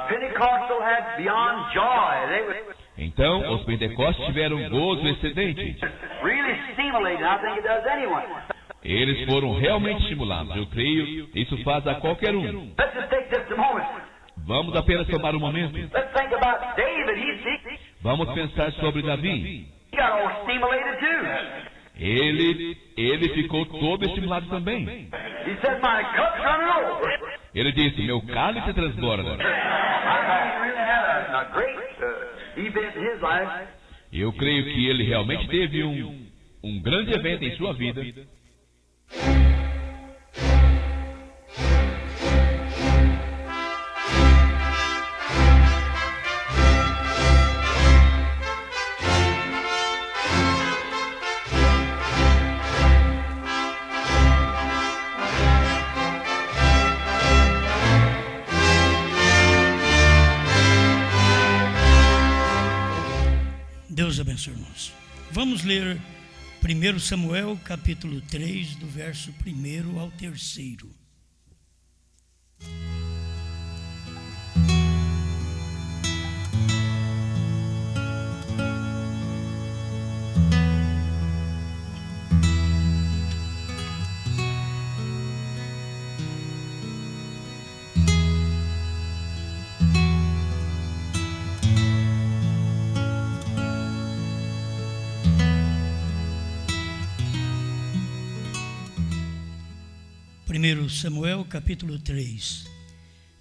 Pentecostal had beyond joy. They were Então, os pentecostes tiveram gozo excedente. really stimulating. I think it does anyone. Eles foram realmente estimulados. Eu creio, isso faz a qualquer um. Let's just take just a moment. Vamos apenas tomar um momento. Let's think about David. Vamos pensar sobre Davi. He got all stimulated too. Ele ficou todo estimulado também. He said, "My cup's running over." Ele disse, meu cálice transborda. I think he really had a great event in his life. Eu creio que ele realmente teve um grande evento em sua vida. Deus abençoe, irmãos. Vamos ler 1 Samuel, capítulo 3, do verso 1 ao 3. Samuel, capítulo 3.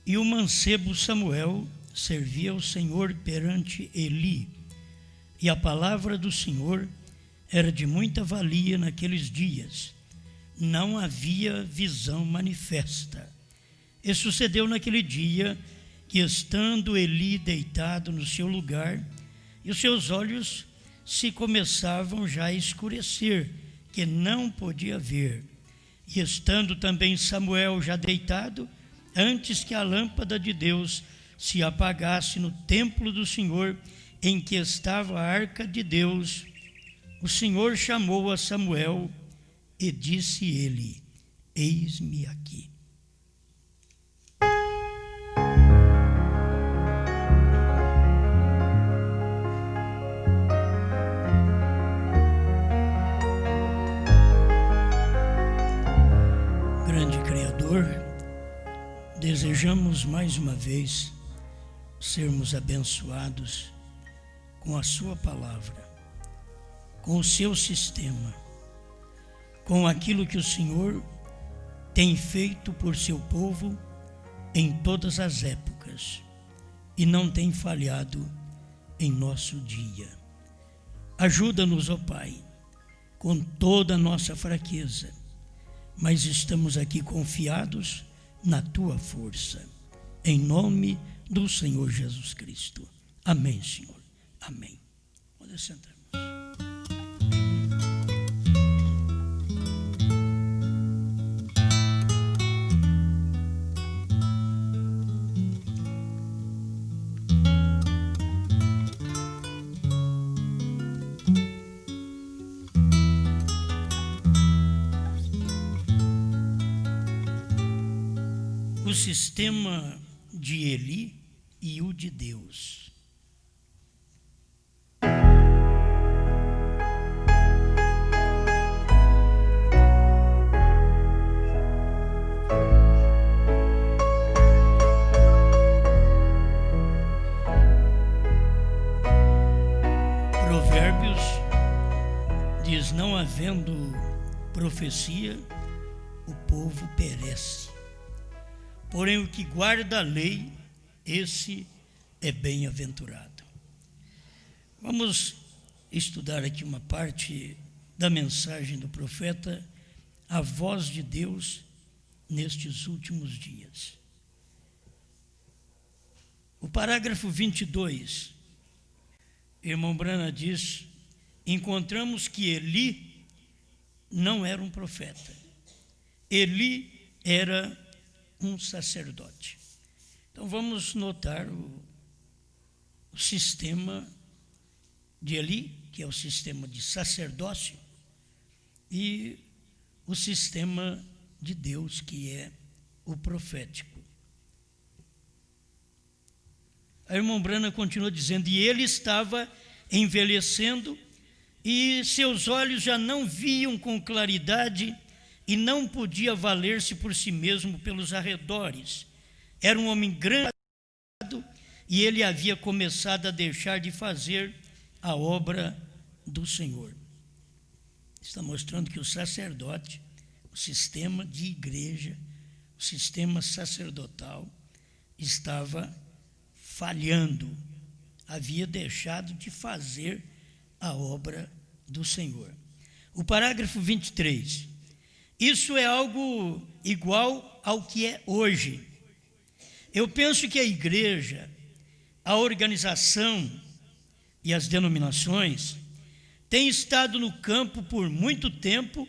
E o mancebo Samuel servia ao Senhor perante Eli, e a palavra do Senhor era de muita valia naqueles dias. Não havia visão manifesta. E sucedeu naquele dia que, estando Eli deitado no seu lugar, e os seus olhos se começavam já a escurecer, que não podia ver. E estando também Samuel já deitado, antes que a lâmpada de Deus se apagasse no templo do Senhor, em que estava a arca de Deus, o Senhor chamou a Samuel e disse ele: eis-me aqui. Desejamos mais uma vez sermos abençoados com a sua palavra, com o seu sistema, com aquilo que o Senhor tem feito por seu povo em todas as épocas e não tem falhado em nosso dia. Ajuda-nos, ó Pai, com toda a nossa fraqueza, mas estamos aqui confiados na tua força, em nome do Senhor Jesus Cristo. Amém, Senhor. Amém. Pode sentar, o sistema de Eli e o de Deus. Provérbios diz: não havendo profecia, o povo perece. Porém, o que guarda a lei, esse é bem-aventurado. Vamos estudar aqui uma parte da mensagem do profeta, a voz de Deus nestes últimos dias. O parágrafo 22, irmão Brana diz: encontramos que Eli não era um profeta. Eli era um sacerdote. Então vamos notar o sistema de Eli, que é o sistema de sacerdócio, e o sistema de Deus, que é o profético. A irmã Branham continua dizendo: e ele estava envelhecendo e seus olhos já não viam com claridade e não podia valer-se por si mesmo pelos arredores. Era um homem grande e ele havia começado a deixar de fazer a obra do Senhor. Está mostrando que o sacerdote, o sistema de igreja, o sistema sacerdotal estava falhando, havia deixado de fazer a obra do Senhor. O parágrafo 23. Isso é algo igual ao que é hoje. Eu penso que a igreja, a organização e as denominações têm estado no campo por muito tempo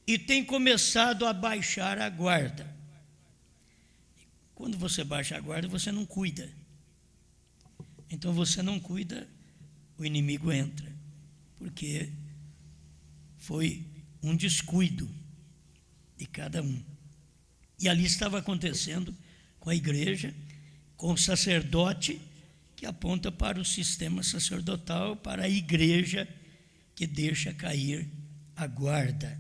e têm começado a baixar a guarda. Quando você baixa a guarda, você não cuida. Então, você não cuida, o inimigo entra, porque foi um descuido de cada um. E ali estava acontecendo com a igreja, com o sacerdote, que aponta para o sistema sacerdotal, para a igreja que deixa cair a guarda.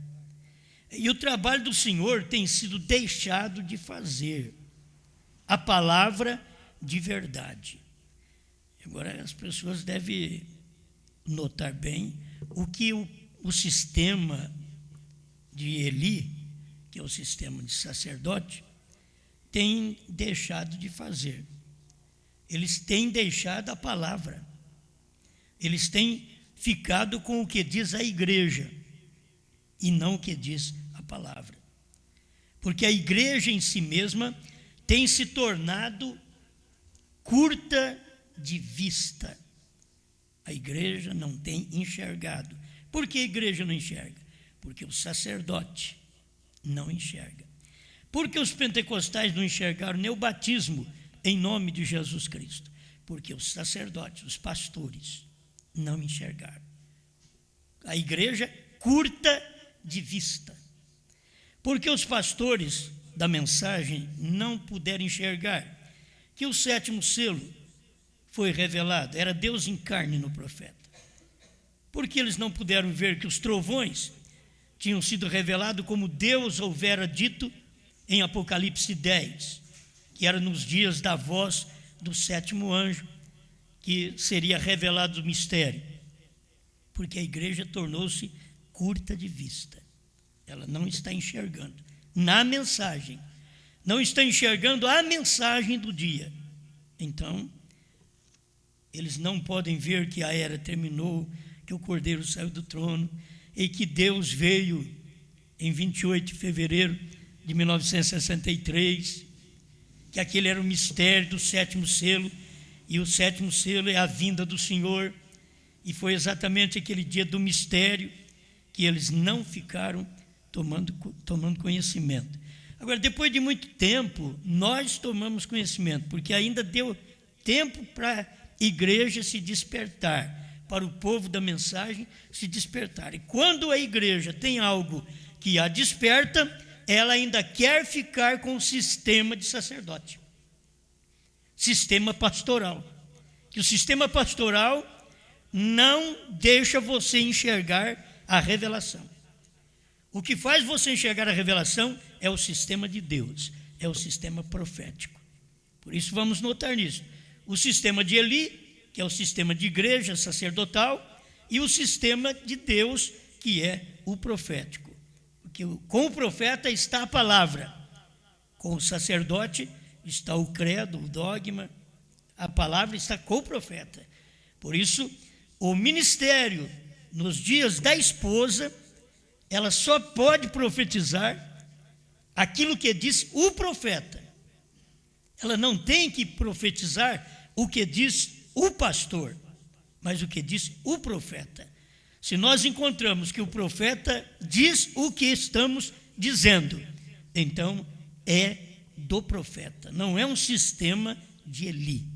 E o trabalho do Senhor tem sido deixado de fazer a palavra de verdade. Agora, as pessoas devem notar bem o que o sistema de Eli, que é o sistema de sacerdote, tem deixado de fazer. Eles têm deixado a palavra. Eles têm ficado com o que diz a igreja e não o que diz a palavra. Porque a igreja em si mesma tem se tornado curta de vista. A igreja não tem enxergado. Por que a igreja não enxerga? Porque o sacerdote não enxerga. Porque os pentecostais não enxergaram nem o batismo em nome de Jesus Cristo? Porque os sacerdotes, os pastores, não enxergaram. A igreja curta de vista. Porque os pastores da mensagem não puderam enxergar que o 7º selo foi revelado, era Deus em carne no profeta. Porque eles não puderam ver que os trovões tinham sido revelados como Deus houvera dito em Apocalipse 10, que era nos dias da voz do 7º anjo, que seria revelado o mistério. Porque a igreja tornou-se curta de vista. Ela não está enxergando na mensagem, não está enxergando a mensagem do dia. Então, eles não podem ver que a era terminou, que o Cordeiro saiu do trono e que Deus veio em 28 de fevereiro de 1963, que aquele era o mistério do 7º selo, e o 7º selo é a vinda do Senhor, e foi exatamente aquele dia do mistério que eles não ficaram tomando conhecimento. Agora, depois de muito tempo, nós tomamos conhecimento, porque ainda deu tempo para a igreja se despertar, para o povo da mensagem se despertar. E quando a igreja tem algo que a desperta, ela ainda quer ficar com o sistema de sacerdote, sistema pastoral. Que o sistema pastoral não deixa você enxergar a revelação. O que faz você enxergar a revelação é o sistema de Deus, é o sistema profético. Por isso vamos notar nisso. O sistema de Eli, que é o sistema de igreja sacerdotal, e o sistema de Deus, que é o profético. Porque com o profeta está a palavra, com o sacerdote está o credo, o dogma, a palavra está com o profeta. Por isso, o ministério nos dias da esposa, ela só pode profetizar aquilo que diz o profeta. Ela não tem que profetizar o que diz o pastor, mas o que diz o profeta. Se nós encontramos que o profeta diz o que estamos dizendo, então é do profeta, não é um sistema de Eli,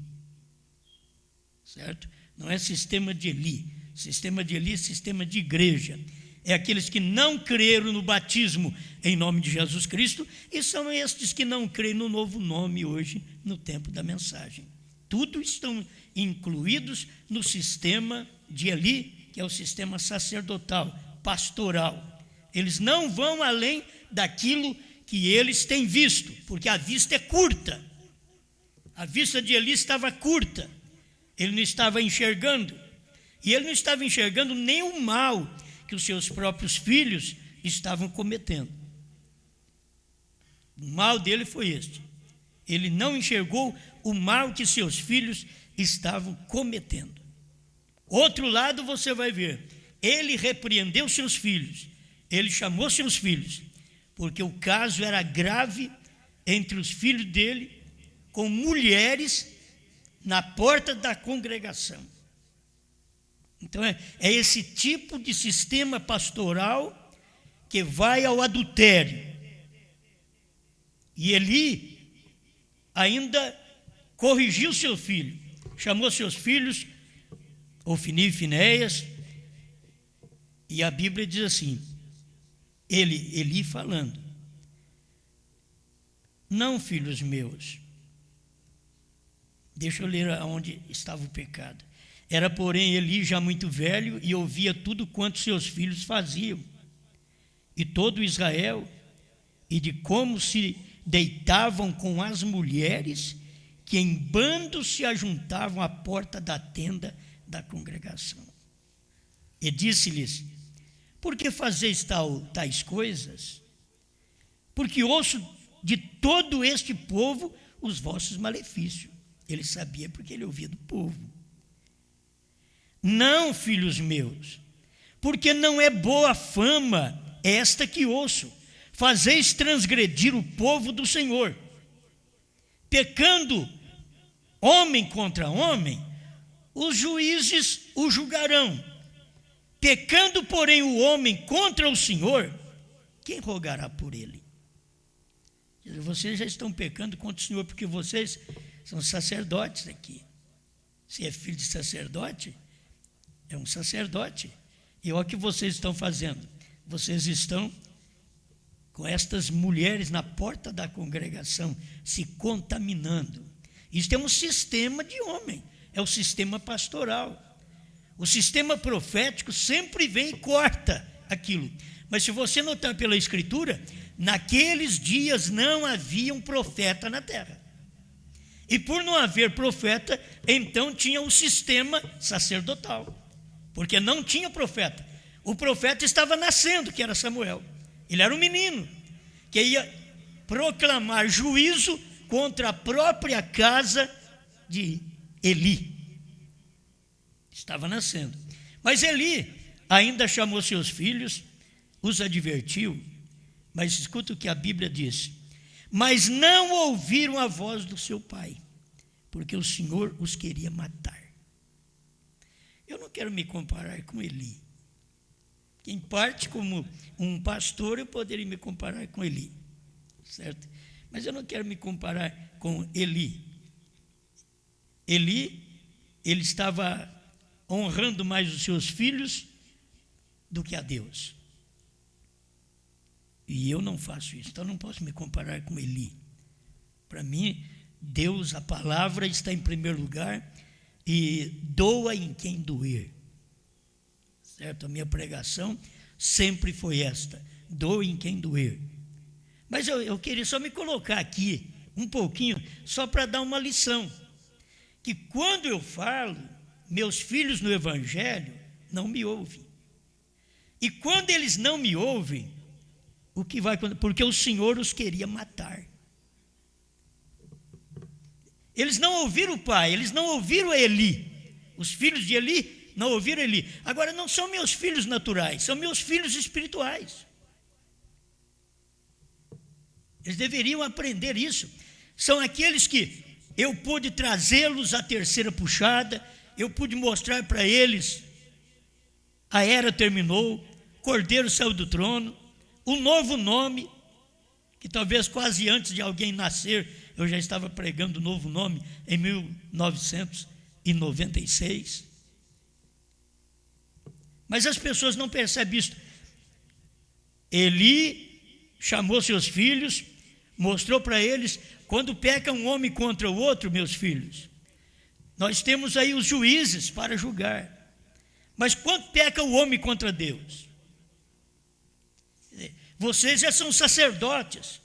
certo? Não é sistema de Eli. Sistema de Eli é sistema de igreja. É aqueles que não creram no batismo em nome de Jesus Cristo, e são estes que não creem no novo nome hoje, no tempo da mensagem. Tudo estão incluídos no sistema de Eli, que é o sistema sacerdotal, pastoral. Eles não vão além daquilo que eles têm visto, porque a vista é curta. A vista de Eli estava curta. Ele não estava enxergando. E ele não estava enxergando nem o mal que os seus próprios filhos estavam cometendo. O mal dele foi este. Ele não enxergou o mal que seus filhos estavam cometendo. Outro lado você vai ver. Ele repreendeu seus filhos. Ele chamou seus filhos, porque o caso era grave entre os filhos dele com mulheres na porta da congregação. Então é esse tipo de sistema pastoral que vai ao adultério. E Eli ainda corrigiu seu filho, chamou seus filhos, Ofni e Finéias, e a Bíblia diz assim, Eli falando, não, filhos meus, deixa eu ler aonde estava o pecado. Era, porém, Eli já muito velho e ouvia tudo quanto seus filhos faziam, e todo Israel, e de como se deitavam com as mulheres que em bando se ajuntavam à porta da tenda da congregação. E disse-lhes, por que fazeis tais coisas? Porque ouço de todo este povo os vossos malefícios. Ele sabia porque ele ouvia do povo. Não, filhos meus, porque não é boa fama esta que ouço. Fazeis transgredir o povo do Senhor. Pecando homem contra homem, os juízes o julgarão. Pecando, porém, o homem contra o Senhor, quem rogará por ele? Vocês já estão pecando contra o Senhor, porque vocês são sacerdotes aqui. Se é filho de sacerdote, é um sacerdote. E olha o que vocês estão fazendo. Vocês estão com estas mulheres na porta da congregação, se contaminando. Isto é um sistema de homem, é o sistema pastoral. O sistema profético sempre vem e corta aquilo. Mas se você notar pela Escritura, naqueles dias não havia um profeta na terra. E por não haver profeta, então tinha um sistema sacerdotal, porque não tinha profeta. O profeta estava nascendo, que era Samuel. Ele era um menino que ia proclamar juízo contra a própria casa de Eli. Estava nascendo. Mas Eli ainda chamou seus filhos, os advertiu, mas escuta o que a Bíblia diz. Mas não ouviram a voz do seu pai, porque o Senhor os queria matar. Eu não quero me comparar com Eli. Em parte, como um pastor, eu poderia me comparar com Eli, certo? Mas eu não quero me comparar com Eli. Ele estava honrando mais os seus filhos do que a Deus. E eu não faço isso, então não posso me comparar com Eli. Para mim, Deus, a palavra está em primeiro lugar e doa em quem doer. Certo? A minha pregação sempre foi esta, doe em quem doer. Mas eu queria só me colocar aqui um pouquinho, só para dar uma lição, que quando eu falo, meus filhos no Evangelho não me ouvem. E quando eles não me ouvem, o que vai acontecer? Porque o Senhor os queria matar. Eles não ouviram o pai, eles não ouviram Eli. Os filhos de Eli não ouviram Eli. Agora, não são meus filhos naturais, são meus filhos espirituais. Eles deveriam aprender isso. São aqueles que eu pude trazê-los à terceira puxada, eu pude mostrar para eles, a era terminou, Cordeiro saiu do trono, um novo nome, que talvez quase antes de alguém nascer, eu já estava pregando o novo nome em 1996. Mas as pessoas não percebem isso. Eli chamou seus filhos, mostrou para eles, quando peca um homem contra o outro, meus filhos, Nós temos aí os juízes para julgar. Mas quanto peca o homem contra Deus? Vocês já são sacerdotes.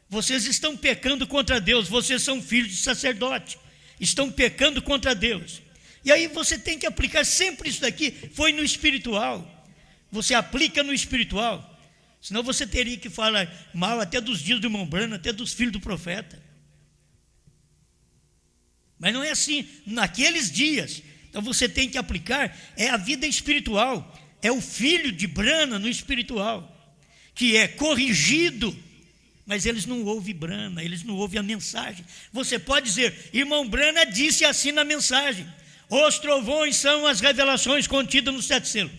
Vocês estão pecando contra Deus. Vocês são filhos de sacerdote. Estão pecando contra Deus. E aí você tem que aplicar sempre isso daqui. Foi no espiritual. Você aplica no espiritual. Senão você teria que falar mal até dos dias do irmão Branham, até dos filhos do profeta. Mas não é assim. Naqueles dias. Então você tem que aplicar, é a vida espiritual, é o filho de Branham no espiritual, que é corrigido, mas eles não ouvem Branham, eles não ouvem a mensagem. Você pode dizer, irmão Branham disse assim na mensagem, os trovões são as revelações contidas nos 7 selos.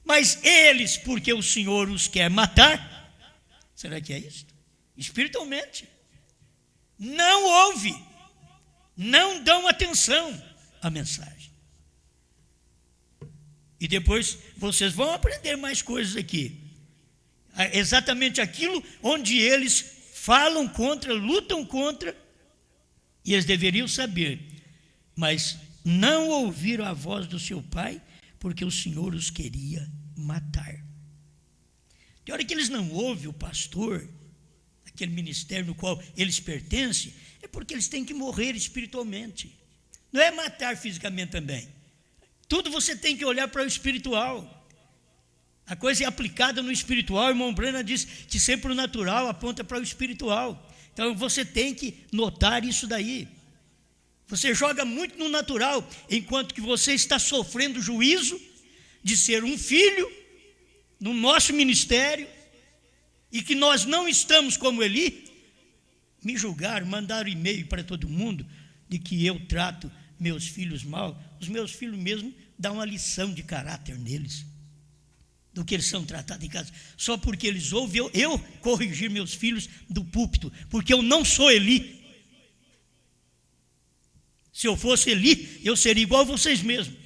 Mas eles, porque o Senhor os quer matar, será que é isso? Espiritualmente, não ouve, não dão atenção a mensagem. E depois vocês vão aprender mais coisas aqui. Exatamente aquilo onde eles falam contra, lutam contra, e eles deveriam saber, mas não ouviram a voz do seu pai, porque o Senhor os queria matar. De hora que eles não ouvem o pastor, aquele ministério no qual eles pertencem, é porque eles têm que morrer espiritualmente. Não é matar fisicamente também. Tudo você tem que olhar para o espiritual. A coisa é aplicada no espiritual. O irmão Branham diz que sempre o natural aponta para o espiritual. Então você tem que notar isso daí. Você joga muito no natural, enquanto que você está sofrendo juízo de ser um filho no nosso ministério, e que nós não estamos como Eli. Me julgaram, mandaram e-mail para todo mundo, de que eu trato meus filhos mal. Os meus filhos mesmo dão uma lição de caráter neles, do que eles são tratados em casa, só porque eles ouvem eu corrigir meus filhos do púlpito, porque eu não sou Eli. Se eu fosse Eli, eu seria igual a vocês mesmos,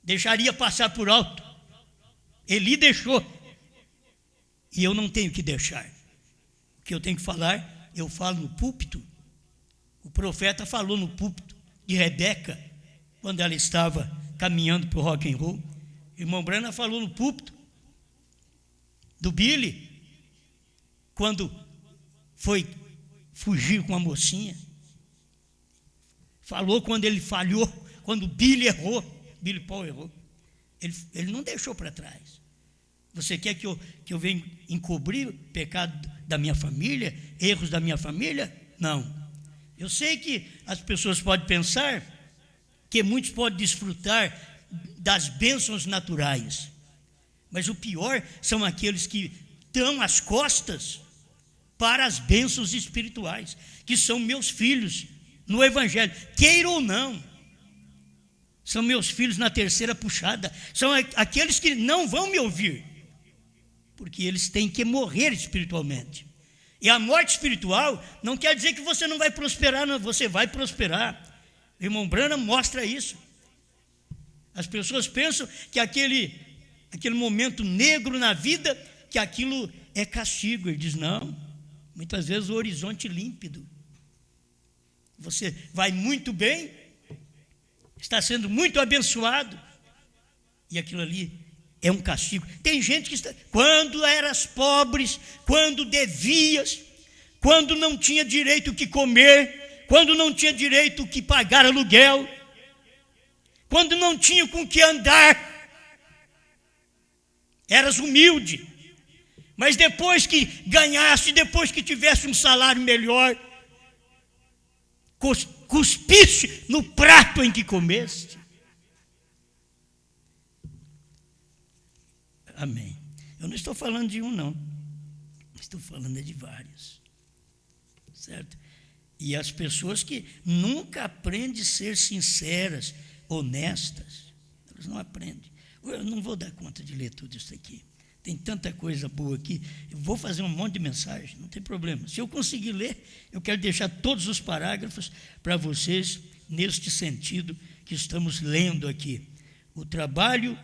deixaria passar por alto. Eli deixou, e eu não tenho que deixar. O que eu tenho que falar, eu falo no púlpito. O profeta falou no púlpito de Rebeca, quando ela estava caminhando para o rock and roll. O irmão Branham falou no púlpito do Billy, quando foi fugir com a mocinha. Falou quando ele falhou, quando o Billy errou, Billy Paul errou. Ele não deixou para trás. Você quer que eu venha encobrir o pecado da minha família, erros da minha família? Não. Eu sei que as pessoas podem pensar que muitos podem desfrutar das bênçãos naturais, mas o pior são aqueles que dão as costas para as bênçãos espirituais, que são meus filhos no Evangelho, queira ou não, são meus filhos na terceira puxada, são aqueles que não vão me ouvir, porque eles têm que morrer espiritualmente. E a morte espiritual não quer dizer que você não vai prosperar, não, você vai prosperar. O irmão Branham mostra isso. As pessoas pensam que aquele momento negro na vida, que aquilo é castigo. Ele diz, não, muitas vezes o horizonte límpido. Você vai muito bem, está sendo muito abençoado, e aquilo ali é um castigo. Tem gente que está, quando eras pobres, quando devias, quando não tinha direito o que comer, quando não tinha direito o que pagar aluguel, quando não tinha com que andar, eras humilde, mas depois que ganhasse, depois que tivesse um salário melhor, cuspisse no prato em que comeste. Amém. Eu não estou falando de um, não. Estou falando de vários. Certo? E as pessoas que nunca aprendem a ser sinceras, honestas, elas não aprendem. Eu não vou dar conta de ler tudo isso aqui. Tem tanta coisa boa aqui. Eu vou fazer um monte de mensagem, não tem problema. Se eu conseguir ler, eu quero deixar todos os parágrafos para vocês, neste sentido que estamos lendo aqui. O trabalho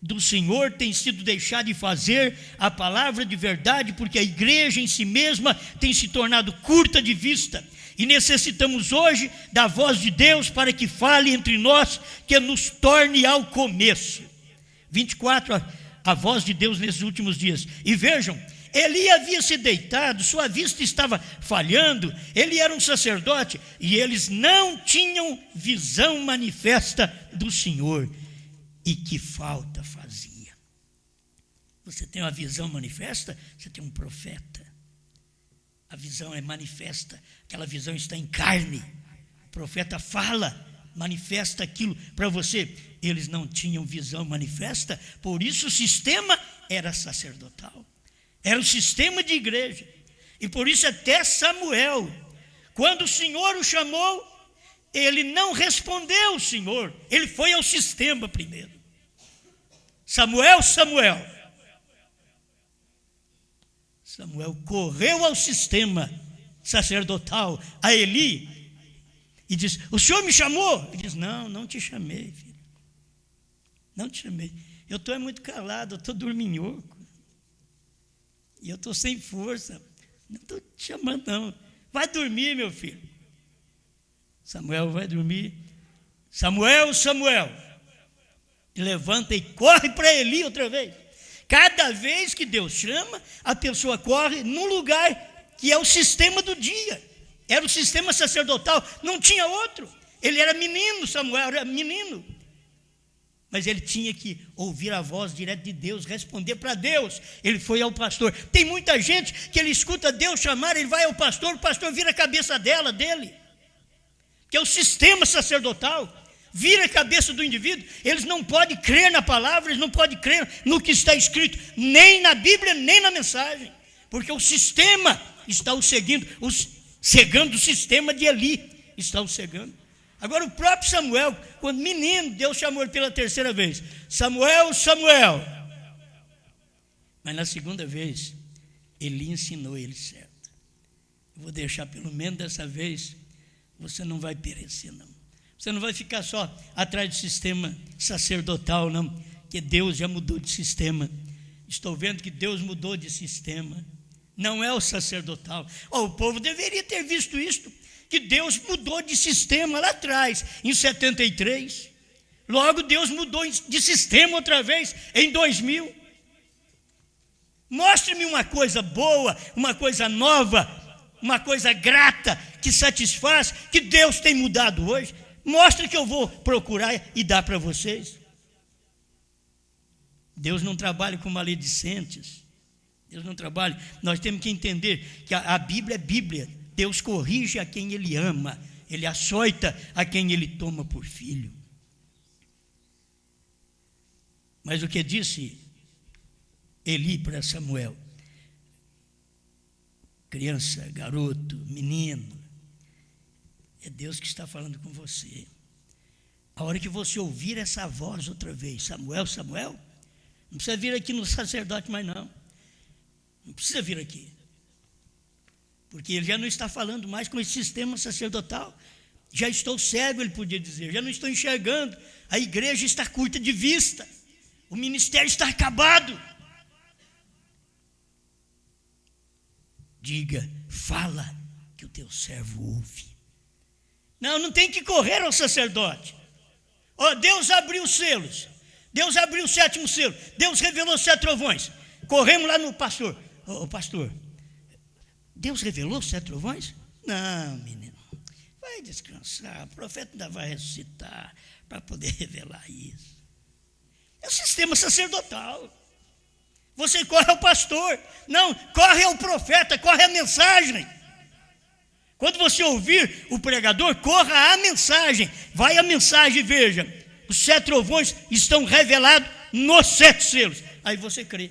do Senhor tem sido deixado de fazer a palavra de verdade, porque a igreja em si mesma tem se tornado curta de vista, E necessitamos hoje da voz de Deus para que fale entre nós, que nos torne ao começo. 24, a voz de Deus nesses últimos dias. E vejam, Eli havia se deitado, sua vista estava falhando, ele era um sacerdote, e eles não tinham visão manifesta do Senhor. E que falta fazia. Você tem uma visão manifesta, você tem um profeta. A visão é manifesta, aquela visão está em carne. O profeta fala, manifesta aquilo para você. Eles não tinham visão manifesta, por isso o sistema era sacerdotal. Era o sistema de igreja. E por isso até Samuel, quando o Senhor o chamou, ele não respondeu ao Senhor. Ele foi ao sistema primeiro. Samuel, Samuel. Samuel correu ao sistema sacerdotal, a Eli, e disse: o senhor me chamou? Ele disse: não te chamei, filho. Não te chamei. Eu estou muito calado, eu estou dorminhoco. E eu estou sem força. Não estou te chamando, não. Vai dormir, meu filho. Samuel vai dormir. Samuel, Samuel. E levanta e corre para Eli outra vez. Cada vez que Deus chama, a pessoa corre num lugar que é o sistema do dia. Era o sistema sacerdotal, não tinha outro. Ele era menino, Samuel era menino. Mas ele tinha que ouvir a voz direto de Deus, responder para Deus. Ele foi ao pastor. Tem muita gente que ele escuta Deus chamar, ele vai ao pastor, o pastor vira a cabeça dele. Que é o sistema sacerdotal. Vira a cabeça do indivíduo. Eles não podem crer na palavra, eles não podem crer no que está escrito, nem na Bíblia, nem na mensagem. Porque o sistema está o seguindo, cegando o sistema de Eli, está o cegando. Agora o próprio Samuel, quando menino, Deus chamou ele pela terceira vez: Samuel, Samuel. Mas na segunda vez, Eli ensinou ele certo. Eu vou deixar pelo menos dessa vez, você não vai perecer não. Você não vai ficar só atrás do sistema sacerdotal não, que Deus já mudou de sistema. Estou vendo que Deus mudou de sistema. Não é o sacerdotal. O povo deveria ter visto isto, que Deus mudou de sistema lá atrás, em 73. Logo Deus mudou de sistema outra vez, em 2000. Mostre-me uma coisa boa, uma coisa nova, uma coisa grata, que satisfaz, que Deus tem mudado hoje. Mostre que eu vou procurar e dar para vocês. Deus não trabalha com maledicentes. Deus não trabalha. Nós temos que entender que a Bíblia é Bíblia. Deus corrige a quem Ele ama. Ele açoita a quem Ele toma por filho. Mas o que disse Eli para Samuel? Criança, garoto, menino. É Deus que está falando com você. A hora que você ouvir essa voz outra vez: Samuel, Samuel, não precisa vir aqui no sacerdote mais não. Não precisa vir aqui. Porque ele já não está falando mais com esse sistema sacerdotal. Já estou cego, ele podia dizer. Já não estou enxergando. A igreja está curta de vista. O ministério está acabado. Diga, fala, que o teu servo ouve. Não tem que correr ao sacerdote. Deus abriu os selos. Deus abriu o sétimo selo. Deus revelou os 7 trovões. Corremos lá no pastor. Pastor, Deus revelou os 7 trovões? Não, menino. Vai descansar. O profeta ainda vai ressuscitar para poder revelar isso. É o sistema sacerdotal. Você corre ao pastor. Não, corre ao profeta, corre à mensagem. Quando você ouvir o pregador, corra à mensagem. Vai à mensagem e veja: os 7 trovões estão revelados nos 7 selos. Aí você crê.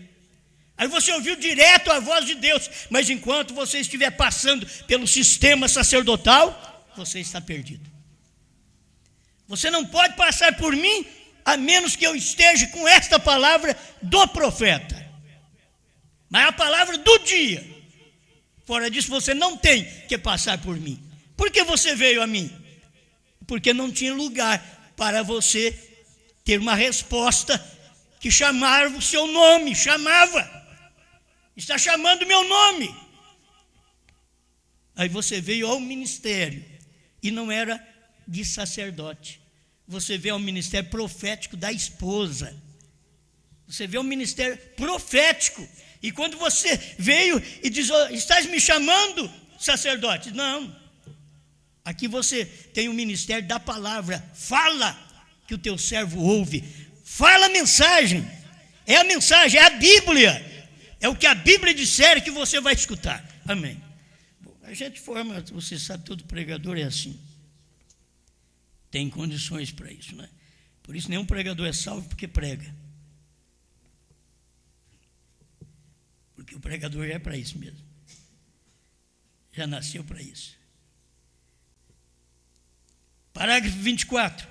Aí você ouviu direto a voz de Deus. Mas enquanto você estiver passando pelo sistema sacerdotal, você está perdido. Você não pode passar por mim, a menos que eu esteja com esta palavra do profeta. Mas a palavra do dia. Fora disso, você não tem que passar por mim. Por que você veio a mim? Porque não tinha lugar para você ter uma resposta que chamava o seu nome. Chamava. Está chamando o meu nome. Aí você veio ao ministério, e não era de sacerdote. Você veio ao ministério profético da esposa. Você veio ao ministério profético. E quando você veio e diz, oh, estás me chamando, sacerdote? Não. Aqui você tem o ministério da palavra. Fala, que o teu servo ouve. Fala a mensagem. É a mensagem, é a Bíblia. É o que a Bíblia disser que você vai escutar. Amém. Bom, a gente forma, você sabe, todo pregador é assim. Tem condições para isso, né? Por isso nenhum pregador é salvo porque prega. Porque o pregador já é para isso mesmo. Já nasceu para isso. Parágrafo 24.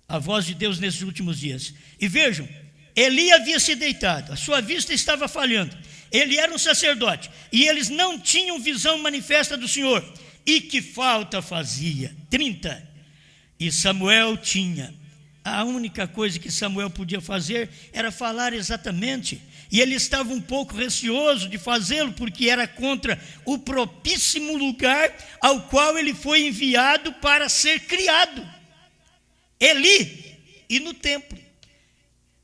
A voz de Deus nesses últimos dias. E vejam, Eli havia se deitado, a sua vista estava falhando. Ele era um sacerdote e eles não tinham visão manifesta do Senhor. E que falta fazia? 30. E Samuel tinha. A única coisa que Samuel podia fazer era falar exatamente. E ele estava um pouco receoso de fazê-lo, porque era contra o propíssimo lugar ao qual ele foi enviado para ser criado. Eli, e no templo.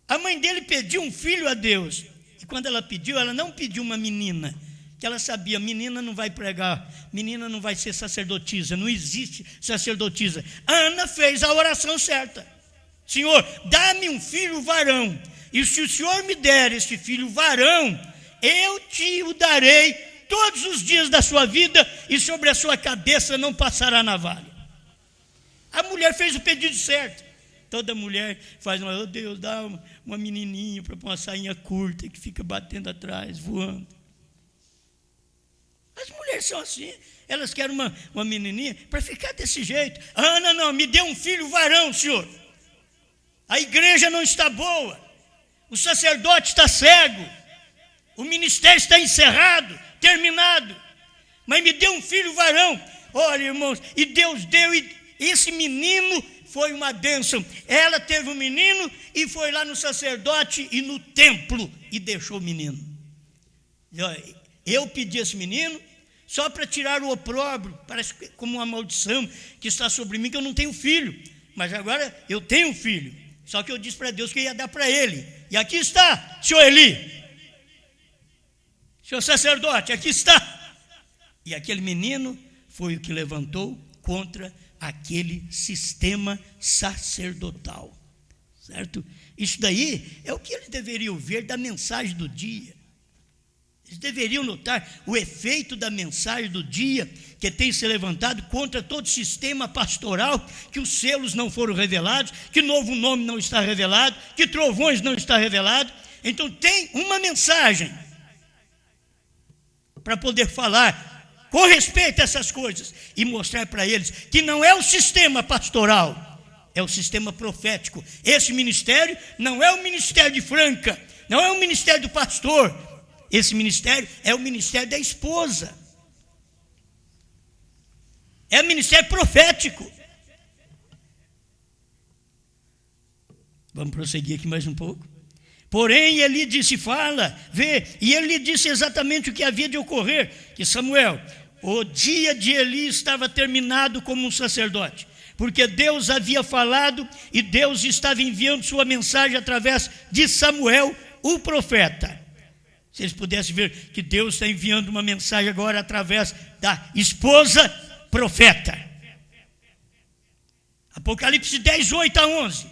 A mãe dele pediu um filho a Deus. E quando ela pediu, ela não pediu uma menina, que ela sabia, menina não vai pregar, menina não vai ser sacerdotisa, não existe sacerdotisa. Ana fez a oração certa. Senhor, dá-me um filho varão, e se o Senhor me der este filho varão, eu te o darei todos os dias da sua vida, e sobre a sua cabeça não passará navalha. A mulher fez o pedido certo. Toda mulher faz uma, oh Deus, dá uma menininha para uma sainha curta que fica batendo atrás, voando. As mulheres são assim, elas querem uma menininha para ficar desse jeito. Ana, não, me dê um filho varão, Senhor. A igreja não está boa, o sacerdote está cego, o ministério está encerrado, terminado, mas me dê um filho varão. Olha, irmãos, e Deus deu, e esse menino foi uma bênção. Ela teve um menino e foi lá no sacerdote e no templo e deixou o menino. Eu pedi esse menino só para tirar o opróbrio, parece como uma maldição que está sobre mim, que eu não tenho filho, mas agora eu tenho um filho. Só que eu disse para Deus que eu ia dar para ele. E aqui está, senhor Eli, senhor sacerdote, aqui está. E aquele menino foi o que levantou contra aquele sistema sacerdotal, certo? Isso daí é o que eles deveriam ver da mensagem do dia. Eles deveriam notar o efeito da mensagem do dia que tem se levantado contra todo sistema pastoral, que os selos não foram revelados, que novo nome não está revelado, que trovões não está revelado. Então tem uma mensagem para poder falar com respeito a essas coisas e mostrar para eles que não é o sistema pastoral, é o sistema profético. Esse ministério não é o ministério de Franca, não é o ministério do pastor. Esse ministério é o ministério da esposa. É o ministério profético. Vamos prosseguir aqui mais um pouco. Porém, ele disse, fala, vê. E ele lhe disse exatamente o que havia de ocorrer. Que Samuel, o dia de Eli estava terminado como um sacerdote. Porque Deus havia falado e Deus estava enviando sua mensagem através de Samuel, o profeta. Se eles pudessem ver que Deus está enviando uma mensagem agora através da esposa profeta. Apocalipse 10, 8 a 11.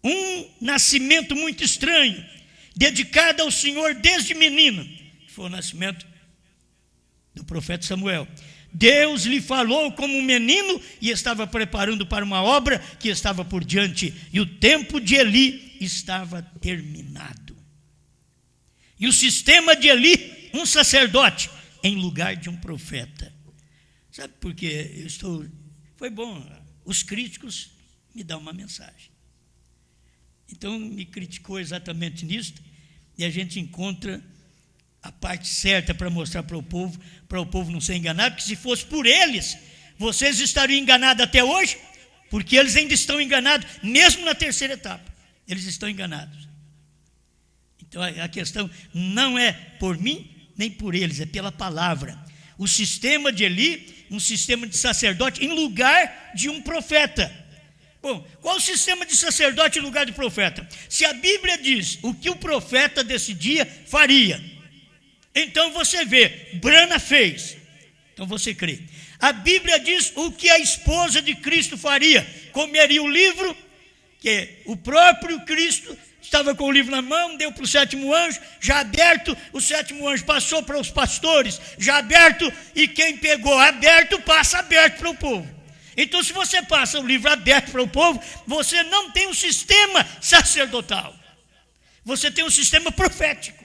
Um nascimento muito estranho, dedicado ao Senhor desde menino, que foi o nascimento do profeta Samuel. Deus lhe falou como um menino e estava preparando para uma obra que estava por diante. E o tempo de Eli estava terminado. E o sistema de Eli, um sacerdote, em lugar de um profeta. Sabe por quê? Foi bom, os críticos me dão uma mensagem. Então me criticou exatamente nisso, e a gente encontra a parte certa para mostrar para o povo não ser enganado, porque se fosse por eles, vocês estariam enganados até hoje, porque eles ainda estão enganados, mesmo na terceira etapa, eles estão enganados. Então a questão não é por mim nem por eles, é pela palavra. O sistema de Eli, um sistema de sacerdote em lugar de um profeta. Bom, qual o sistema de sacerdote em lugar de profeta? Se a Bíblia diz o que o profeta decidia, faria. Então você vê, Brana fez. Então você crê. A Bíblia diz o que a esposa de Cristo faria. Comeria o livro, que o próprio Cristo estava com o livro na mão, deu para o sétimo anjo, já aberto, o sétimo anjo passou para os pastores, já aberto, e quem pegou aberto, passa aberto para o povo. Então, se você passa o livro aberto para o povo, você não tem um sistema sacerdotal, você tem um sistema profético,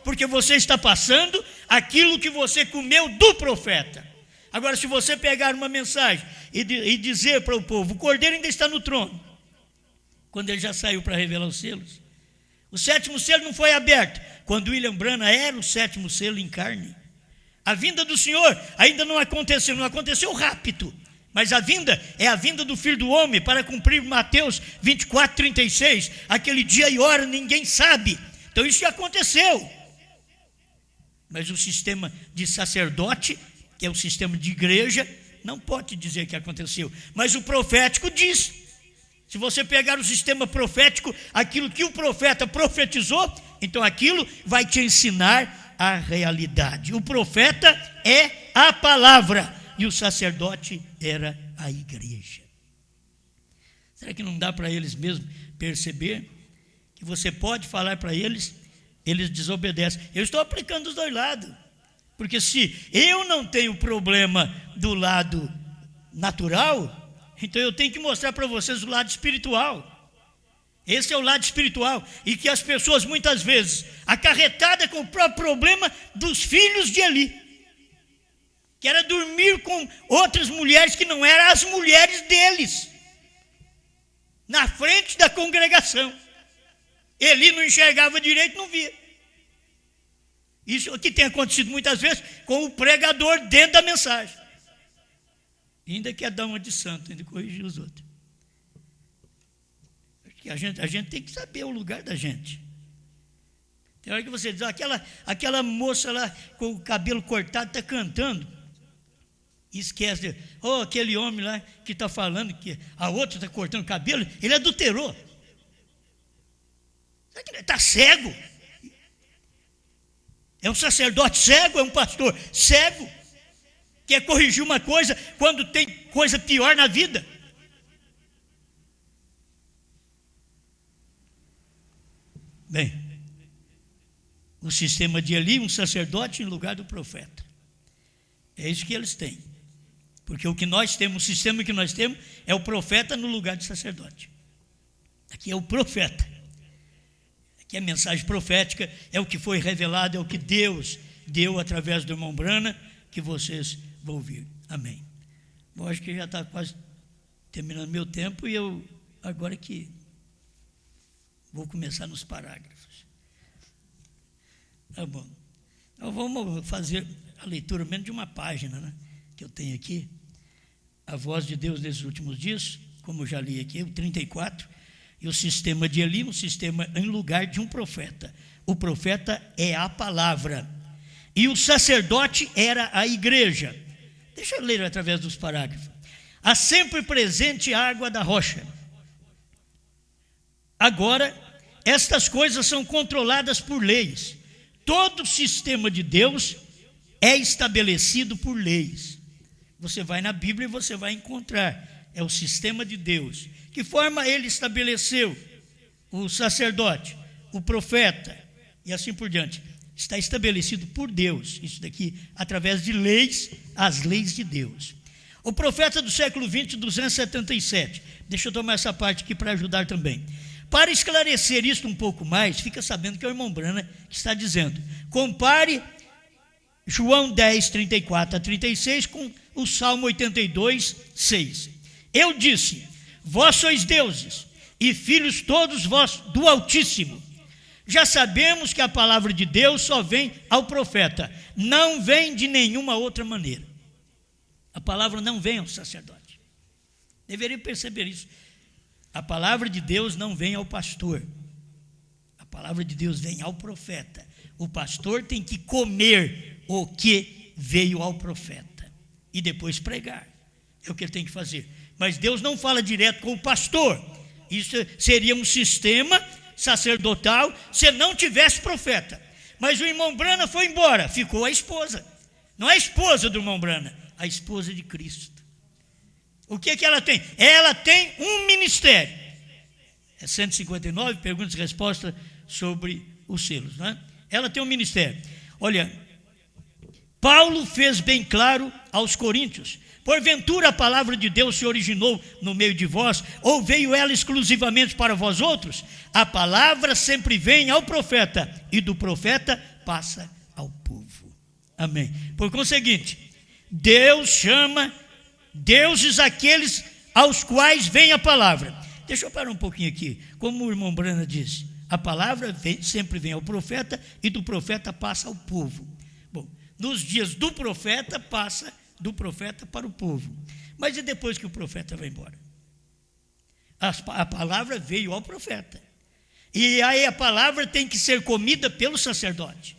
porque você está passando aquilo que você comeu do profeta. Agora, se você pegar uma mensagem e dizer para o povo, o cordeiro ainda está no trono, quando ele já saiu para revelar os selos, o sétimo selo não foi aberto, quando William Branham era o sétimo selo em carne. A vinda do Senhor ainda não aconteceu rápido, mas a vinda é a vinda do Filho do Homem para cumprir Mateus 24, 36, aquele dia e hora ninguém sabe. Então isso já aconteceu, mas o sistema de sacerdote, que é o sistema de igreja, não pode dizer que aconteceu, mas o profético diz. Se você pegar o sistema profético, aquilo que o profeta profetizou, então aquilo vai te ensinar a realidade. O profeta é a palavra e o sacerdote era a igreja. Será que não dá para eles mesmos perceber que você pode falar para eles, eles desobedecem? Eu estou aplicando os dois lados, porque se eu não tenho problema do lado natural, então eu tenho que mostrar para vocês o lado espiritual. Esse é o lado espiritual, e que as pessoas muitas vezes, acarretadas com o próprio problema dos filhos de Eli, que era dormir com outras mulheres que não eram as mulheres deles, na frente da congregação. Eli não enxergava direito, não via. Isso que tem acontecido muitas vezes com o pregador dentro da mensagem. Ainda quer dar uma de santo, ainda corrigir os outros. Porque a gente tem que saber o lugar da gente. Tem hora que você diz, aquela moça lá com o cabelo cortado está cantando. E esquece, aquele homem lá que está falando que a outra está cortando o cabelo, ele adulterou. Será que ele está cego? É um sacerdote cego, é um pastor cego? Quer corrigir uma coisa quando tem coisa pior na vida. Bem, o sistema de Eli, um sacerdote em lugar do profeta. É isso que eles têm. Porque o que nós temos, o sistema que nós temos, é o profeta no lugar de sacerdote. Aqui é o profeta. Aqui é a mensagem profética, é o que foi revelado, é o que Deus deu através do irmão Brana, que vocês vou ouvir. Amém. Bom, acho que já está quase terminando meu tempo e eu agora que vou começar nos parágrafos. Tá bom. Então vamos fazer a leitura menos de uma página, né, que eu tenho aqui. A voz de Deus nesses últimos dias, como eu já li aqui, o 34, e o sistema de Eli, um sistema em lugar de um profeta. O profeta é a palavra. E o sacerdote era a igreja. Deixa eu ler através dos parágrafos. A sempre presente água da rocha. Agora, estas coisas são controladas por leis. Todo o sistema de Deus é estabelecido por leis. Você vai na Bíblia e você vai encontrar. É o sistema de Deus. Que forma ele estabeleceu? O sacerdote, o profeta e assim por diante. Está estabelecido por Deus, isso daqui, através de leis, as leis de Deus. O profeta do século 20, 277, deixa eu tomar essa parte aqui para ajudar também. Para esclarecer isso um pouco mais, fica sabendo que é o irmão Brana que está dizendo. Compare João 10, 34 a 36 com o Salmo 82, 6. Eu disse, vós sois deuses e filhos todos vós do Altíssimo. Já sabemos que a palavra de Deus só vem ao profeta, não vem de nenhuma outra maneira. A palavra não vem ao sacerdote. Deveria perceber isso. A palavra de Deus não vem ao pastor. A palavra de Deus vem ao profeta. O pastor tem que comer o que veio ao profeta e depois pregar. É o que ele tem que fazer. Mas Deus não fala direto com o pastor. Isso seria um sistema sacerdotal se não tivesse profeta. Mas o irmão Brana foi embora, ficou a esposa. Não é a esposa do irmão Brana, a esposa de Cristo. O que ela tem? Ela tem um ministério. É 159, perguntas e respostas sobre os selos, não é? Ela tem um ministério. Olha, Paulo fez bem claro aos coríntios: porventura a palavra de Deus se originou no meio de vós, ou veio ela exclusivamente para vós outros? A palavra sempre vem ao profeta, e do profeta passa ao povo. Amém. Por conseguinte, Deus chama deuses aqueles aos quais vem a palavra. Deixa eu parar um pouquinho aqui. Como o irmão Brana disse, a palavra sempre vem ao profeta, e do profeta passa ao povo. Bom, nos dias do profeta, passa do profeta para o povo. Mas e depois que o profeta vai embora? A palavra veio ao profeta. E aí a palavra tem que ser comida pelo sacerdote,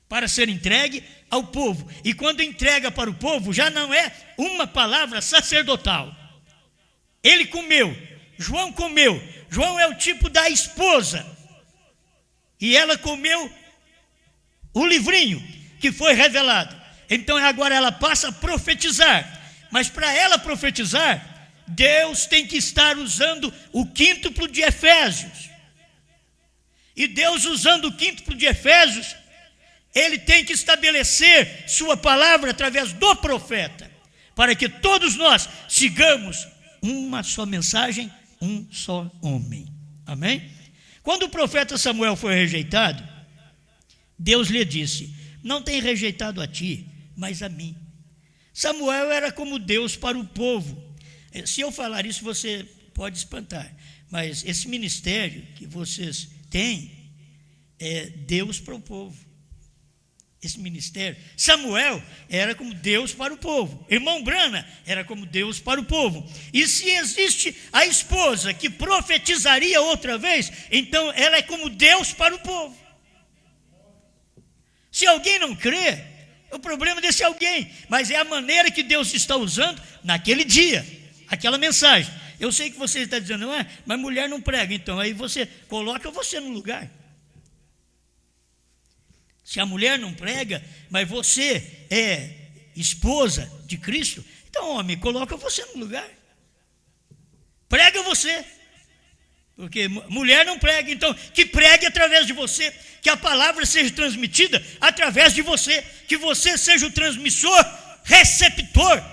para ser entregue ao povo. E quando entrega para o povo, já não é uma palavra sacerdotal. Ele comeu, João comeu. João é o tipo da esposa. E ela comeu o livrinho que foi revelado. Então agora ela passa a profetizar. Mas para ela profetizar, Deus tem que estar usando o quíntuplo de Efésios. E Deus, usando o quíntuplo de Efésios, Ele tem que estabelecer sua palavra através do profeta, para que todos nós sigamos uma só mensagem, um só homem. Amém? Quando o profeta Samuel foi rejeitado, Deus lhe disse: não tem rejeitado a ti, mas a mim. Samuel era como Deus para o povo. Se eu falar isso, você pode espantar, mas esse ministério que vocês têm é Deus para o povo. Esse ministério, Samuel era como Deus para o povo. Irmão Brana era como Deus para o povo. E se existe a esposa que profetizaria outra vez, então ela é como Deus para o povo. Se alguém não crê, o problema desse alguém, mas é a maneira que Deus está usando naquele dia, aquela mensagem. Eu sei que você está dizendo, não é, mas mulher não prega, então aí você coloca você no lugar. Se a mulher não prega, mas você é esposa de Cristo, então, homem, coloca você no lugar. Prega você. Porque mulher não prega, então que pregue através de você, que a palavra seja transmitida através de você, que você seja o transmissor, receptor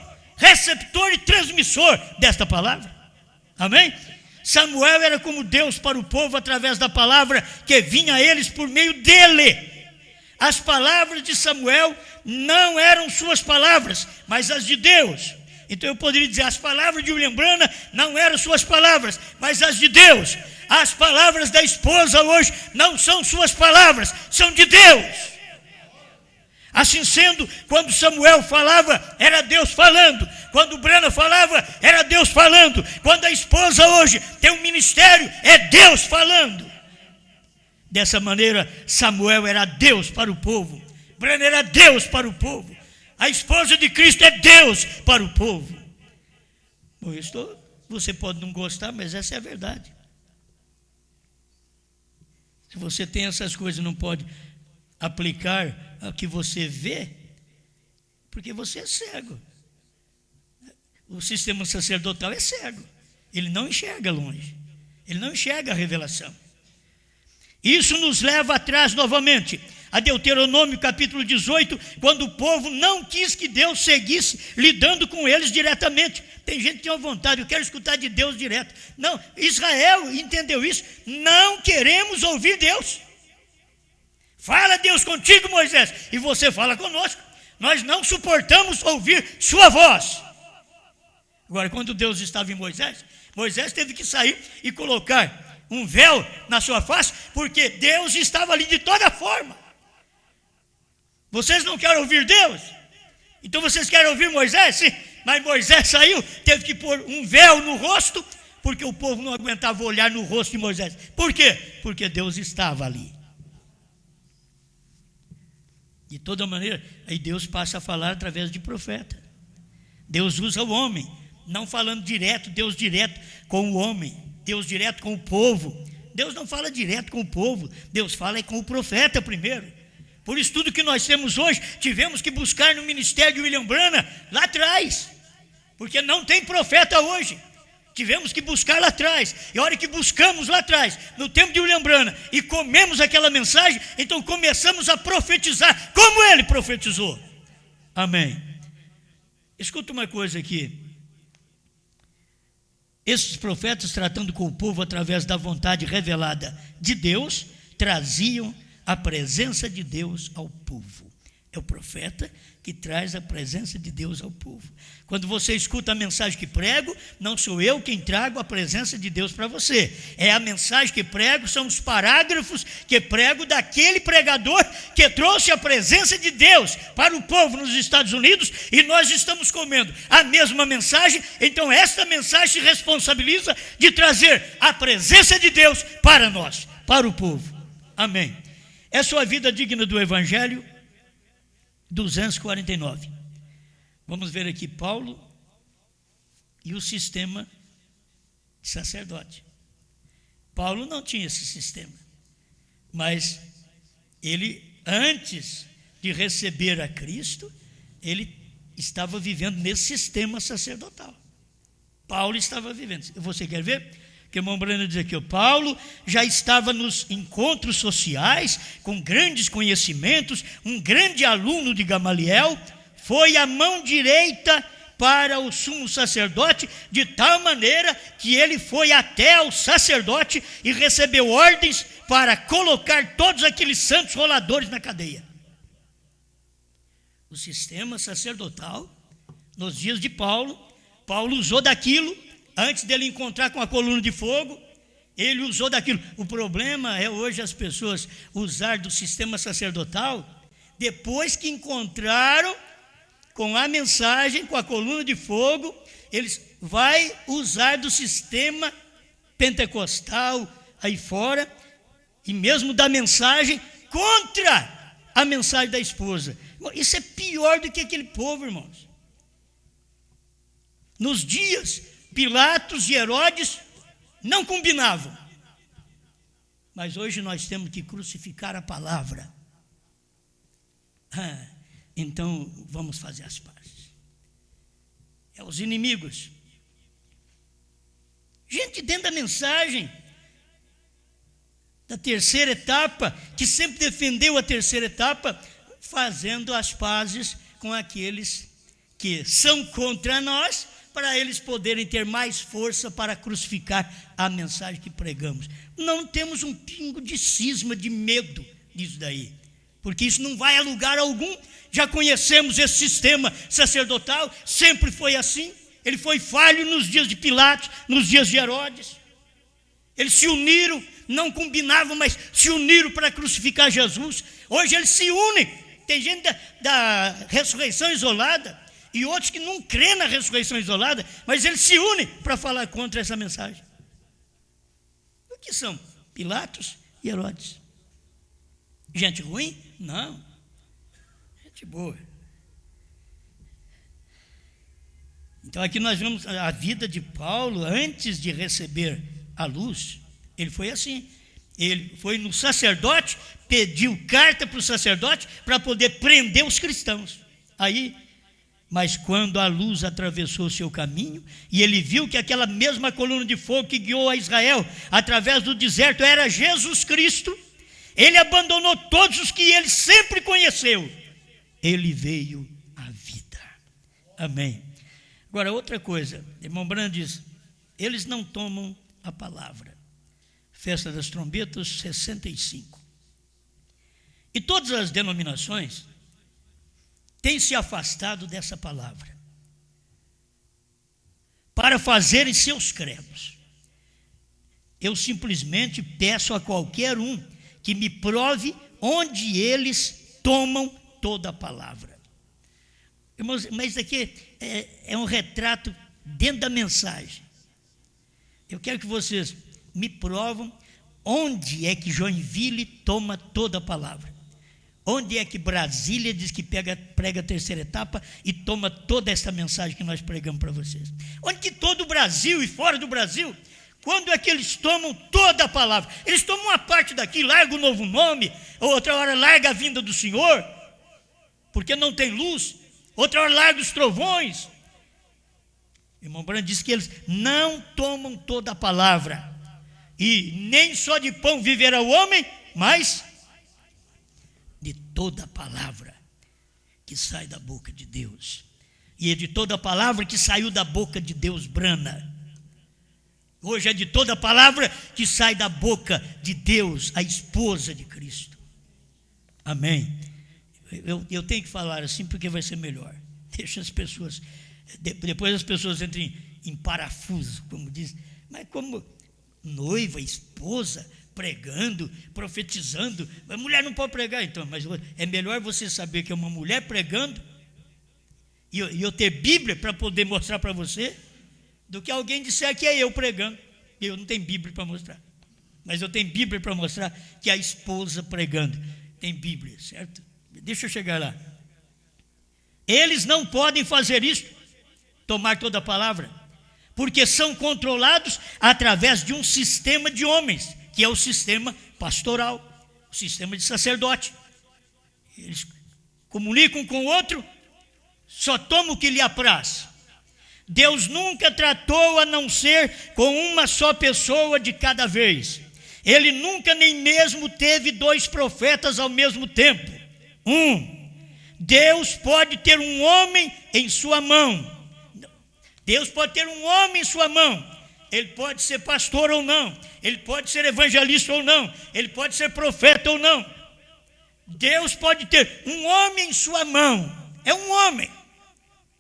e transmissor desta palavra. Amém? Samuel era como Deus para o povo através da palavra que vinha a eles por meio dele. As palavras de Samuel não eram suas palavras, mas as de Deus. Então eu poderia dizer, as palavras de William Brana não eram suas palavras, mas as de Deus. As palavras da esposa hoje não são suas palavras, são de Deus. Assim sendo, quando Samuel falava, era Deus falando. Quando Brana falava, era Deus falando. Quando a esposa hoje tem um ministério, é Deus falando. Dessa maneira, Samuel era Deus para o povo. Brana era Deus para o povo. A esposa de Cristo é Deus para o povo. Bom, você pode não gostar, mas essa é a verdade. Se você tem essas coisas e não pode aplicar o que você vê, porque você é cego. O sistema sacerdotal é cego. Ele não enxerga longe. Ele não enxerga a revelação. Isso nos leva atrás novamente a Deuteronômio capítulo 18, quando o povo não quis que Deus seguisse lidando com eles diretamente. Tem gente que tem uma vontade, eu quero escutar de Deus direto. Não, Israel entendeu isso. Não queremos ouvir Deus. Fala Deus contigo, Moisés, e você fala conosco. Nós não suportamos ouvir sua voz. Agora, quando Deus estava em Moisés, Moisés teve que sair e colocar um véu na sua face, porque Deus estava ali de toda forma. Vocês não querem ouvir Deus? Então vocês querem ouvir Moisés? Sim, mas Moisés saiu, teve que pôr um véu no rosto, porque o povo não aguentava olhar no rosto de Moisés. Por quê? Porque Deus estava ali. De toda maneira, aí Deus passa a falar através de profeta. Deus usa o homem, não falando direto, Deus direto com o homem, Deus direto com o povo. Deus não fala direto com o povo, Deus fala com o profeta primeiro. Por isso tudo que nós temos hoje, tivemos que buscar no ministério de William Branham lá atrás, porque não tem profeta hoje. Tivemos que buscar lá atrás, e a hora que buscamos lá atrás, no tempo de William Branham, e comemos aquela mensagem, então começamos a profetizar, como ele profetizou. Amém. Escuta uma coisa aqui. Esses profetas, tratando com o povo através da vontade revelada de Deus, traziam a presença de Deus ao povo. É o profeta que traz a presença de Deus ao povo. Quando você escuta a mensagem que prego, não sou eu quem trago a presença de Deus para você. É a mensagem que prego, são os parágrafos que prego daquele pregador que trouxe a presença de Deus para o povo nos Estados Unidos, e nós estamos comendo a mesma mensagem. Então esta mensagem se responsabiliza de trazer a presença de Deus para nós, para o povo. Amém. É sua vida digna do Evangelho? 249. Vamos ver aqui Paulo e o sistema de sacerdote. Paulo não tinha esse sistema, mas ele, antes de receber a Cristo, ele estava vivendo nesse sistema sacerdotal. Paulo estava vivendo. Você quer ver? Que o irmão Breno diz aqui, Paulo já estava nos encontros sociais, com grandes conhecimentos, um grande aluno de Gamaliel, foi a mão direita para o sumo sacerdote, de tal maneira que ele foi até ao sacerdote e recebeu ordens para colocar todos aqueles santos roladores na cadeia. O sistema sacerdotal, nos dias de Paulo, Paulo usou daquilo. Antes dele encontrar com a coluna de fogo, ele usou daquilo. O problema é hoje as pessoas usar do sistema sacerdotal, depois que encontraram com a mensagem, com a coluna de fogo, eles vão usar do sistema pentecostal aí fora, e mesmo da mensagem, contra a mensagem da esposa. Isso é pior do que aquele povo, irmãos. Nos dias Pilatos e Herodes não combinavam. Mas hoje nós temos que crucificar a palavra. Então vamos fazer as pazes. É os inimigos. Gente dentro da mensagem da terceira etapa, que sempre defendeu a terceira etapa, fazendo as pazes com aqueles que são contra nós, para eles poderem ter mais força para crucificar a mensagem que pregamos. Não temos um pingo de cisma, de medo disso daí, porque isso não vai a lugar algum. Já conhecemos esse sistema sacerdotal, sempre foi assim. Ele foi falho nos dias de Pilatos, nos dias de Herodes. Eles se uniram, não combinavam, mas se uniram para crucificar Jesus. Hoje eles se unem. Tem gente da ressurreição isolada, e outros que não crê na ressurreição isolada, mas eles se unem para falar contra essa mensagem. O que são? Pilatos e Herodes. Gente ruim? Não. Gente boa. Então aqui nós vemos a vida de Paulo antes de receber a luz. Ele foi assim. Ele foi no sacerdote, pediu carta para o sacerdote para poder prender os cristãos. Mas quando a luz atravessou o seu caminho, e ele viu que aquela mesma coluna de fogo que guiou a Israel através do deserto era Jesus Cristo, ele abandonou todos os que ele sempre conheceu. Ele veio à vida. Amém. Agora outra coisa, irmão Branham diz, eles não tomam a palavra. Festa das Trombetas 65. E todas as denominações têm se afastado dessa palavra para fazerem seus credos. Eu simplesmente peço a qualquer um que me prove onde eles tomam toda a palavra. Irmãos, mas isso aqui é um retrato dentro da mensagem. Eu quero que vocês me provam onde é que Joinville toma toda a palavra. Onde é que Brasília diz que prega a terceira etapa e toma toda essa mensagem que nós pregamos para vocês? Onde que todo o Brasil e fora do Brasil, quando é que eles tomam toda a palavra? Eles tomam uma parte daqui, largam o novo nome, outra hora larga a vinda do Senhor, porque não tem luz, outra hora larga os trovões. Irmão Branham disse que eles não tomam toda a palavra, e nem só de pão viverá o homem, mas de toda a palavra que sai da boca de Deus. E é de toda a palavra que saiu da boca de Deus, Brana. Hoje é de toda a palavra que sai da boca de Deus, a esposa de Cristo. Amém. Eu tenho que falar assim porque vai ser melhor. Deixa as pessoas, depois as pessoas entram em parafuso, como diz. Mas como noiva, esposa, pregando, profetizando, a mulher não pode pregar então, mas é melhor você saber que é uma mulher pregando e eu ter Bíblia para poder mostrar para você, do que alguém disser que é eu pregando, e eu não tenho Bíblia para mostrar, mas eu tenho Bíblia para mostrar que é a esposa pregando, tem Bíblia, certo? Deixa eu chegar lá. Eles não podem fazer isso, tomar toda a palavra, porque são controlados através de um sistema de homens, que é o sistema pastoral, o sistema de sacerdote. Eles comunicam com o outro, só tomam o que lhe apraz. Deus nunca tratou a não ser com uma só pessoa de cada vez. Ele nunca nem mesmo teve 2 profetas ao mesmo tempo. Deus pode ter um homem em sua mão. Deus pode ter um homem em sua mão. Ele pode ser pastor ou não, ele pode ser evangelista ou não, ele pode ser profeta ou não. Deus pode ter um homem em sua mão, é um homem.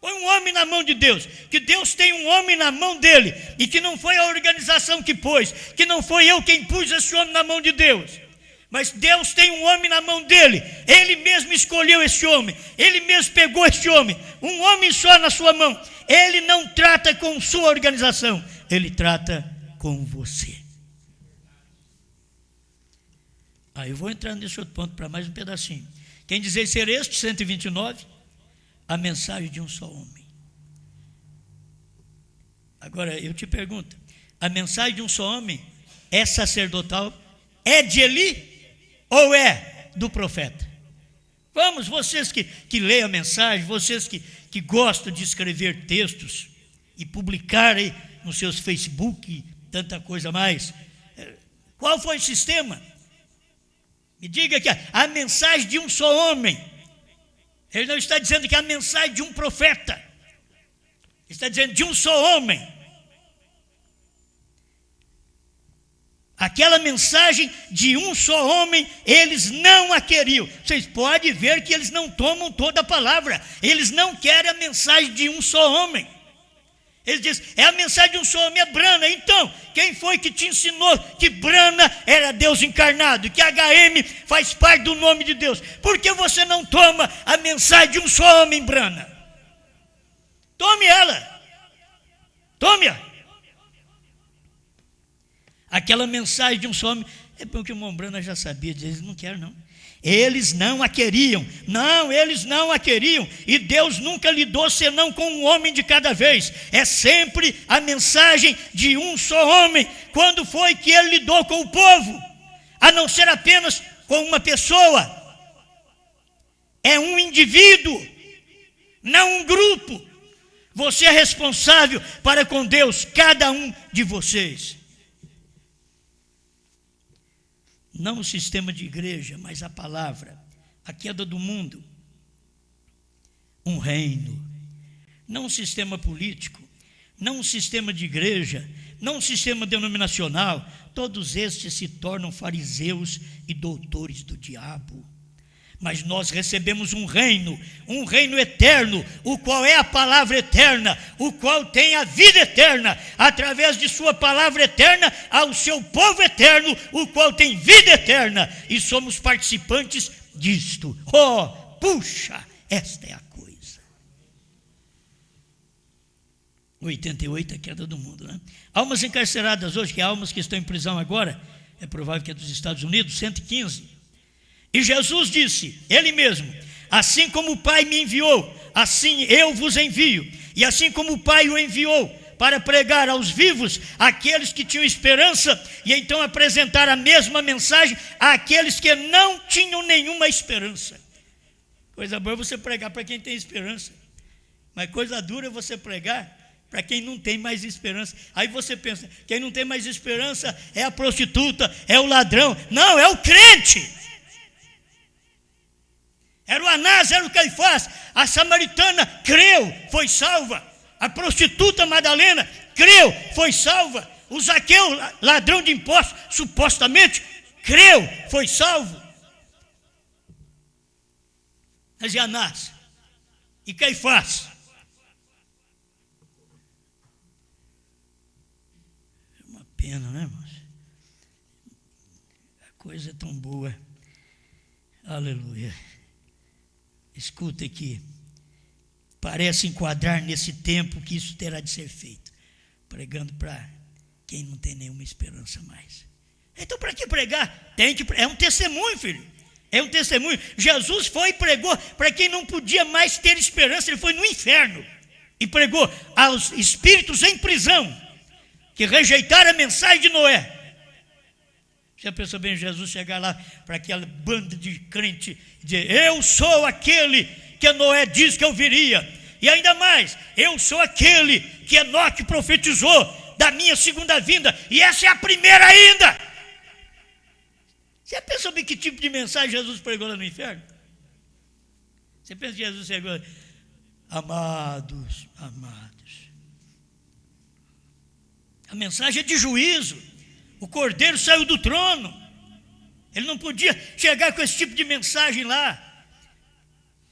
Põe um homem na mão de Deus, que Deus tem um homem na mão dele, e que não foi a organização que pôs, que não foi eu quem pus esse homem na mão de Deus, mas Deus tem um homem na mão dele, ele mesmo escolheu esse homem, ele mesmo pegou esse homem, um homem só na sua mão. Ele não trata com sua organização, ele trata com você. Eu vou entrar nesse outro ponto para mais um pedacinho. Quem dizer ser este, 129, a mensagem de um só homem. Agora eu te pergunto, a mensagem de um só homem é sacerdotal? É de Eli ou é do profeta? Vamos, vocês que leem a mensagem, vocês que gostam de escrever textos e publicar aí nos seus Facebook e tanta coisa mais, qual foi o sistema? Me diga que a mensagem de um só homem. Ele não está dizendo que é a mensagem de um profeta, ele está dizendo de um só homem. Aquela mensagem de um só homem, eles não a queriam. Vocês podem ver que eles não tomam toda a palavra. Eles não querem a mensagem de um só homem. Eles dizem, é a mensagem de um só homem, é Brana. Então, quem foi que te ensinou que Brana era Deus encarnado, que HM faz parte do nome de Deus? Por que você não toma a mensagem de um só homem, Brana? Tome ela. Tome-a. Aquela mensagem de um só homem, é porque o irmão Brana já sabia, eles não querem não. Eles não a queriam, não, eles não a queriam, e Deus nunca lidou senão com um homem de cada vez, é sempre a mensagem de um só homem. Quando foi que ele lidou com o povo? A não ser apenas com uma pessoa, é um indivíduo, não um grupo. Você é responsável para com Deus, cada um de vocês. Não o sistema de igreja, mas a palavra, a queda do mundo, um reino, não um sistema político, não um sistema de igreja, não um sistema denominacional, todos estes se tornam fariseus e doutores do diabo. Mas nós recebemos um reino eterno, o qual é a palavra eterna, o qual tem a vida eterna, através de sua palavra eterna, ao seu povo eterno, o qual tem vida eterna, e somos participantes disto. Puxa, esta é a coisa. 88, a queda do mundo, né? Almas encarceradas hoje, que almas que estão em prisão agora, é provável que é dos Estados Unidos, 115. E Jesus disse, ele mesmo, assim como o Pai me enviou, assim eu vos envio. E assim como o Pai o enviou para pregar aos vivos, aqueles que tinham esperança, e então apresentar a mesma mensagem àqueles que não tinham nenhuma esperança. Coisa boa é você pregar para quem tem esperança, mas coisa dura é você pregar para quem não tem mais esperança. Aí você pensa, quem não tem mais esperança é a prostituta, é o ladrão. Não, é o crente. Era o Anás, era o Caifás. A samaritana creu, foi salva. A prostituta Madalena creu, foi salva. O Zaqueu, ladrão de impostos, supostamente creu, foi salvo. Mas e Anás? E Caifás? É uma pena, né, irmãos? A coisa é tão boa. Aleluia. Escuta aqui. Parece enquadrar nesse tempo que isso terá de ser feito. Pregando para quem não tem nenhuma esperança mais. Então, para que pregar? É um testemunho, filho. É um testemunho. Jesus foi e pregou para quem não podia mais ter esperança. Ele foi no inferno e pregou aos espíritos em prisão que rejeitaram a mensagem de Noé. Já pensou bem Jesus chegar lá para aquela banda de crente e dizer, eu sou aquele que Noé disse que eu viria. E ainda mais, eu sou aquele que Enoque profetizou da minha segunda vinda. E essa é a primeira ainda. Você pensou bem que tipo de mensagem Jesus pregou lá no inferno? Você pensa que Jesus chegou, amados, amados. A mensagem é de juízo. O cordeiro saiu do trono. Ele não podia chegar com esse tipo de mensagem lá.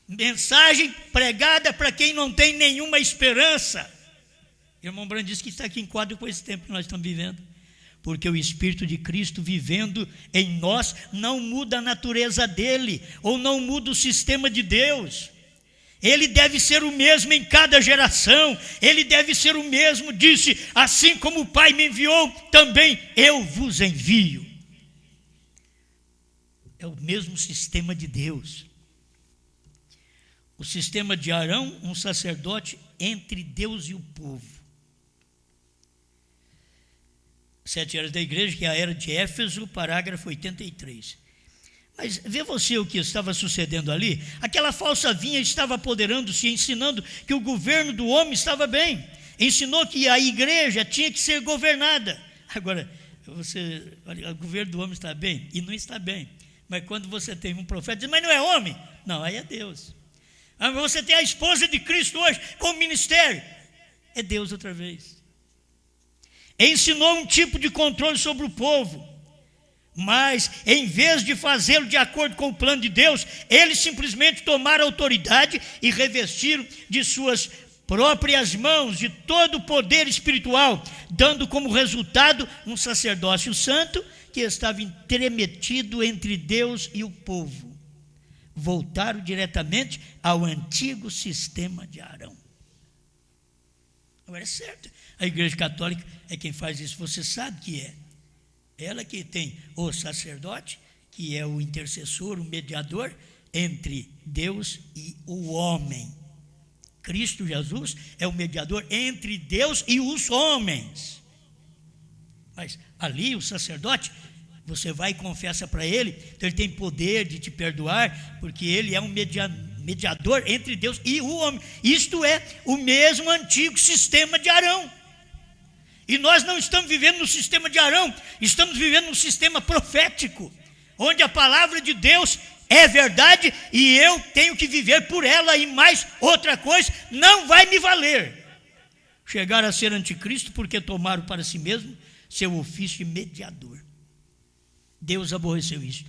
Mensagem pregada para quem não tem nenhuma esperança. Irmão Brando disse que está aqui em quadro com esse tempo que nós estamos vivendo. Porque o Espírito de Cristo vivendo em nós não muda a natureza dele, ou não muda o sistema de Deus. Ele deve ser o mesmo em cada geração, ele deve ser o mesmo, disse, assim como o Pai me enviou, também eu vos envio. É o mesmo sistema de Deus. O sistema de Arão, um sacerdote entre Deus e o povo. 7 eras da igreja, que é a era de Éfeso, parágrafo 83. Mas vê você o que estava sucedendo ali? Aquela falsa vinha estava apoderando-se, ensinando que o governo do homem estava bem. Ensinou que a igreja tinha que ser governada. Agora, o governo do homem está bem? E não está bem. Mas quando você tem um profeta, diz, mas não é homem? Não, aí é Deus. Mas você tem a esposa de Cristo hoje com o ministério. É Deus outra vez. Ensinou um tipo de controle sobre o povo, mas em vez de fazê-lo de acordo com o plano de Deus, eles simplesmente tomaram autoridade e revestiram de suas próprias mãos de todo o poder espiritual, dando como resultado um sacerdócio santo que estava entremetido entre Deus e o povo. Voltaram diretamente ao antigo sistema de Arão. Agora é certo, a Igreja Católica é quem faz isso, você sabe que é. Ela que tem o sacerdote, que é o intercessor, o mediador entre Deus e o homem. Cristo Jesus é o mediador entre Deus e os homens. Mas ali o sacerdote, você vai e confessa para ele, então ele tem poder de te perdoar, porque ele é um mediador entre Deus e o homem. Isto é o mesmo antigo sistema de Arão. E nós não estamos vivendo no sistema de Arão, estamos vivendo no sistema profético, onde a palavra de Deus é verdade e eu tenho que viver por ela, e mais outra coisa não vai me valer. Chegaram a ser anticristo porque tomaram para si mesmo seu ofício de mediador. Deus aborreceu isso.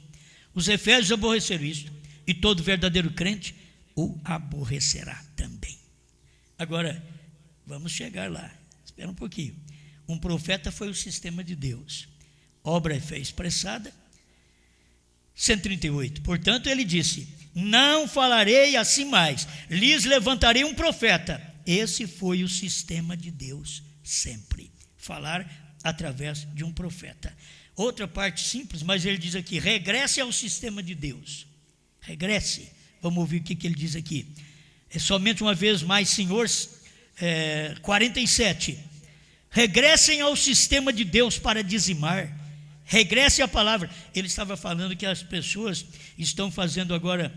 Os efésios aborreceram isso, e todo verdadeiro crente o aborrecerá também. Agora, vamos chegar lá. Espera um pouquinho. Um profeta foi o sistema de Deus. Obra é fé expressada. 138. Portanto, ele disse, não falarei assim mais. Lhes levantarei um profeta, esse foi o sistema de Deus sempre. Falar através de um profeta. Outra parte simples, mas ele diz aqui, regresse ao sistema de Deus. Regresse. Vamos ouvir o que ele diz aqui. É somente uma vez mais, Senhor, 47. Regressem ao sistema de Deus para dizimar. Regresse à palavra. Ele estava falando que as pessoas estão fazendo agora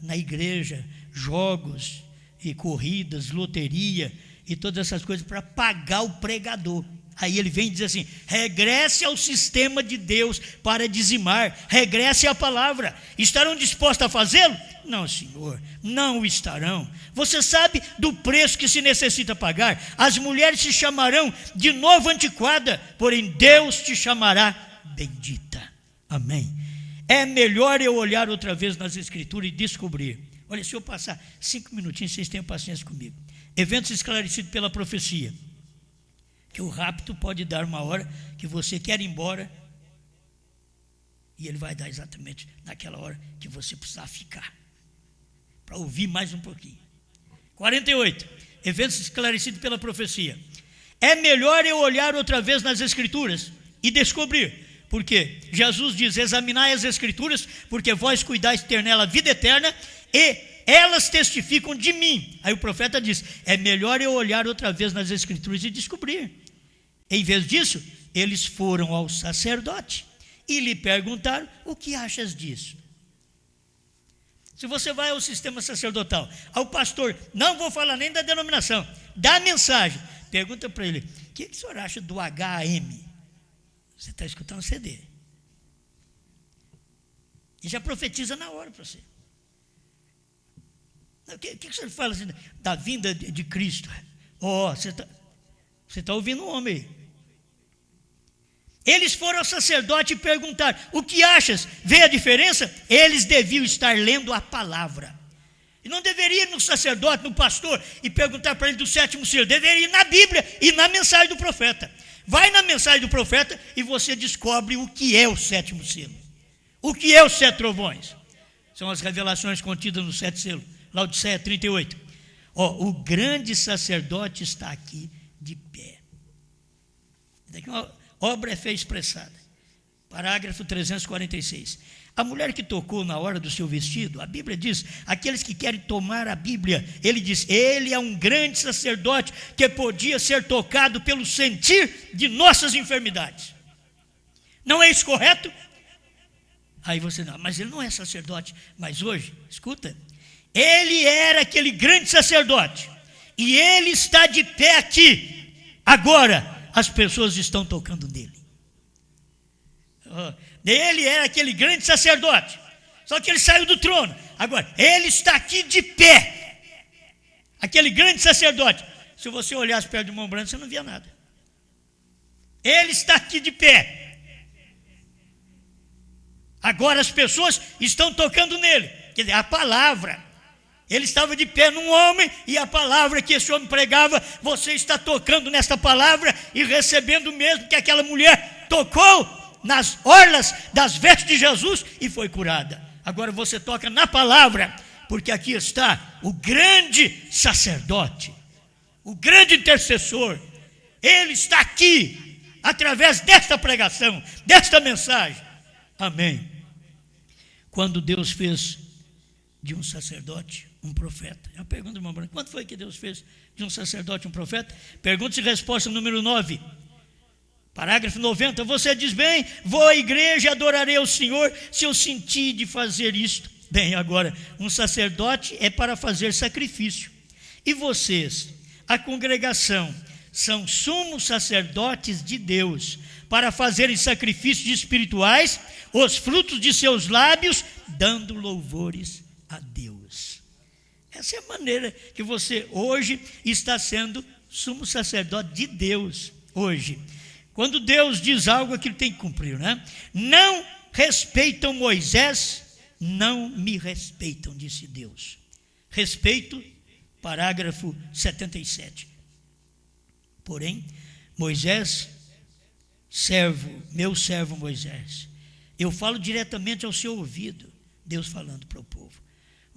na igreja jogos e corridas, loteria e todas essas coisas para pagar o pregador. Aí ele vem e diz assim, regresse ao sistema de Deus para dizimar, regresse à palavra. Estarão dispostos a fazê-lo? Não, Senhor, não estarão. Você sabe do preço que se necessita pagar? As mulheres se chamarão de novo antiquada, porém Deus te chamará bendita. Amém. É melhor eu olhar outra vez nas Escrituras e descobrir. Olha, se eu passar 5 minutinhos, vocês tenham paciência comigo. Eventos esclarecidos pela profecia. Que o rapto pode dar uma hora que você quer ir embora e ele vai dar exatamente naquela hora que você precisar ficar, para ouvir mais um pouquinho. 48, eventos esclarecidos pela profecia. É melhor eu olhar outra vez nas Escrituras e descobrir, porque Jesus diz, examinai as Escrituras, porque vós cuidais de ter nela a vida eterna e elas testificam de mim. Aí o profeta diz, é melhor eu olhar outra vez nas Escrituras e descobrir. Em vez disso, eles foram ao sacerdote e lhe perguntaram, o que achas disso? Se você vai ao sistema sacerdotal, ao pastor, não vou falar nem da denominação, da mensagem, pergunta para ele, o que o senhor acha do HM? Você está escutando o CD. E já profetiza na hora para você. O que o senhor fala assim, da vinda de Cristo? Você está ouvindo um homem aí. Eles foram ao sacerdote e perguntaram, o que achas? Vê a diferença? Eles deviam estar lendo a palavra. E não deveria ir no sacerdote, no pastor, e perguntar para ele do 7º selo. Deveria ir na Bíblia e na mensagem do profeta. Vai na mensagem do profeta e você descobre o que é o 7º selo. O que é os 7 trovões? São as revelações contidas no 7 selo. Laodiceia 38. O grande sacerdote está aqui de pé. Daqui uma obra é fé expressada. Parágrafo 346. A mulher que tocou na hora do seu vestido, a Bíblia diz, aqueles que querem tomar a Bíblia, ele diz, ele é um grande sacerdote que podia ser tocado pelo sentir de nossas enfermidades. Não é isso correto? Aí você não, mas ele não é sacerdote. Mas hoje, escuta, ele era aquele grande sacerdote e ele está de pé aqui. Agora, as pessoas estão tocando nele. Ele era aquele grande sacerdote, só que ele saiu do trono. Agora, ele está aqui de pé. Aquele grande sacerdote. Se você olhasse perto de mão branca, você não via nada. Ele está aqui de pé. Agora as pessoas estão tocando nele. Quer dizer, a palavra. Ele estava de pé num homem e a palavra que esse homem pregava, você está tocando nesta palavra e recebendo mesmo que aquela mulher tocou nas orlas das vestes de Jesus e foi curada. Agora você toca na palavra, porque aqui está o grande sacerdote, o grande intercessor. Ele está aqui, através desta pregação, desta mensagem. Amém. Quando Deus fez de um sacerdote um profeta. Eu pergunto, irmão Branco, quando foi que Deus fez de um sacerdote um profeta? Pergunta e resposta número 9. Parágrafo 90. Você diz, bem, vou à igreja e adorarei ao Senhor se eu sentir de fazer isto. Bem, agora, um sacerdote é para fazer sacrifício. E vocês, a congregação, são sumos sacerdotes de Deus, para fazerem sacrifícios espirituais, os frutos de seus lábios, dando louvores a Deus. Essa é a maneira que você hoje está sendo sumo sacerdote de Deus, hoje. Quando Deus diz algo, aquilo tem que cumprir, né? Não respeitam Moisés, não me respeitam, disse Deus. Respeito, parágrafo 77. Porém, Moisés, meu servo Moisés, eu falo diretamente ao seu ouvido, Deus falando para o povo.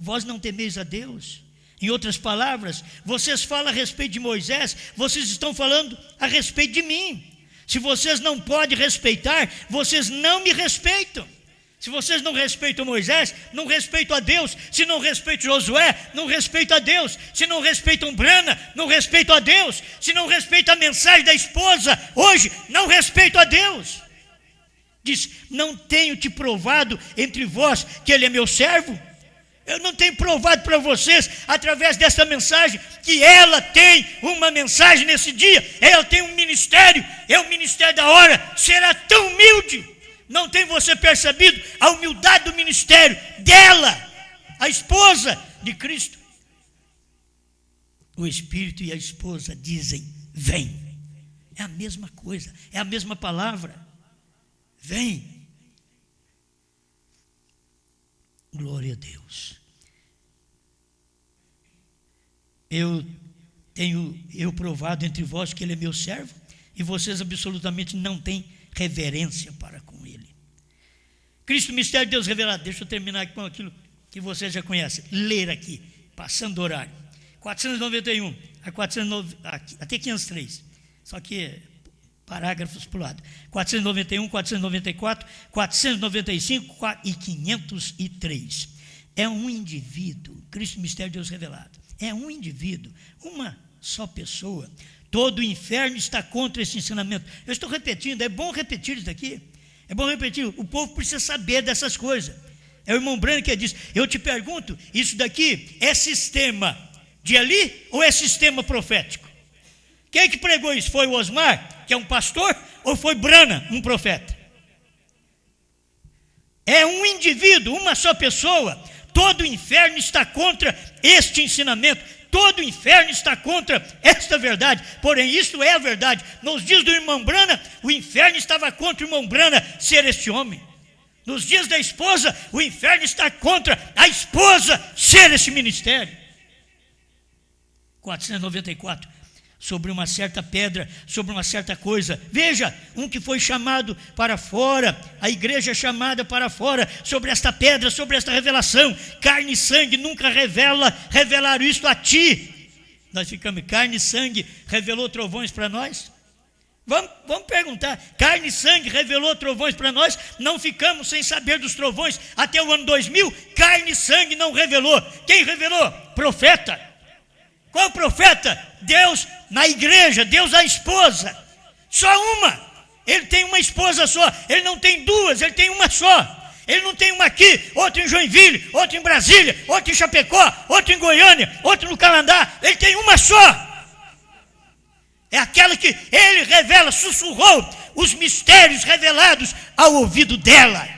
Vós não temeis a Deus, Em outras palavras, vocês falam a respeito de Moisés, vocês estão falando a respeito de mim. Se vocês não podem respeitar, vocês não me respeitam. Se vocês não respeitam Moisés, não respeitam a Deus. Se não respeitam Josué, não respeitam a Deus. Se não respeitam Brana, não respeitam a Deus. Se não respeitam a mensagem da esposa, hoje, não respeitam a Deus. Diz, não tenho te provado entre vós que ele é meu servo? Eu não tenho provado para vocês, através dessa mensagem, que ela tem uma mensagem nesse dia, ela tem um ministério, é o ministério da hora, será tão humilde. Não tem você percebido a humildade do ministério dela, a esposa de Cristo? O Espírito e a esposa dizem, vem. É a mesma coisa, é a mesma palavra. Vem. Glória a Deus. Eu tenho provado entre vós que ele é meu servo, e vocês absolutamente não têm reverência para com ele. Cristo, mistério de Deus revelado. Deixa eu terminar aqui com aquilo que vocês já conhecem. Ler aqui, passando do horário. 491 a 409, até 503. Só que parágrafos para o lado. 491, 494, 495 e 503. É um indivíduo, Cristo, mistério de Deus revelado. É um indivíduo, uma só pessoa. Todo o inferno está contra esse ensinamento. Eu estou repetindo, é bom repetir isso aqui. É bom repetir, o povo precisa saber dessas coisas. É o irmão Branco que diz, eu te pergunto, isso daqui é sistema de Eli ou é sistema profético? Quem que pregou isso? Foi o Osmar, que é um pastor, ou foi Brana, um profeta? É um indivíduo, uma só pessoa. Todo o inferno está contra este ensinamento. Todo o inferno está contra esta verdade. Porém, isto é a verdade. Nos dias do irmão Brana, o inferno estava contra o irmão Brana ser este homem. Nos dias da esposa, o inferno está contra a esposa ser esse ministério. 494. Sobre uma certa pedra, sobre uma certa coisa. Veja, um que foi chamado para fora, a igreja chamada para fora, sobre esta pedra, sobre esta revelação. Carne e sangue nunca revelaram isto a ti. Nós ficamos, carne e sangue revelou trovões para nós? Vamos perguntar, carne e sangue revelou trovões para nós? Não ficamos sem saber dos trovões até o ano 2000? Carne e sangue não revelou. Quem revelou? Profeta. Qual profeta? Deus na igreja, Deus a esposa. Só uma. Ele tem uma esposa só. Ele não tem duas, ele tem uma só. Ele não tem uma aqui, outra em Joinville, outra em Brasília, outra em Chapecó, outra em Goiânia, outra no Canadá. Ele tem uma só. É aquela que ele revela, sussurrou os mistérios revelados ao ouvido dela.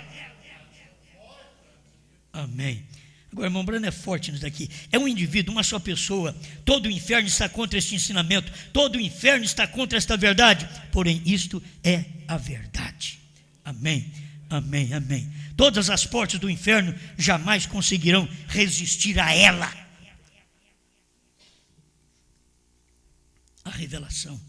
Amém. Agora, irmão Brano é forte nisso daqui. É um indivíduo, uma só pessoa. Todo o inferno está contra este ensinamento. Todo o inferno está contra esta verdade. Porém, isto é a verdade. Amém, amém, amém. Todas as portas do inferno jamais conseguirão resistir a ela. A revelação.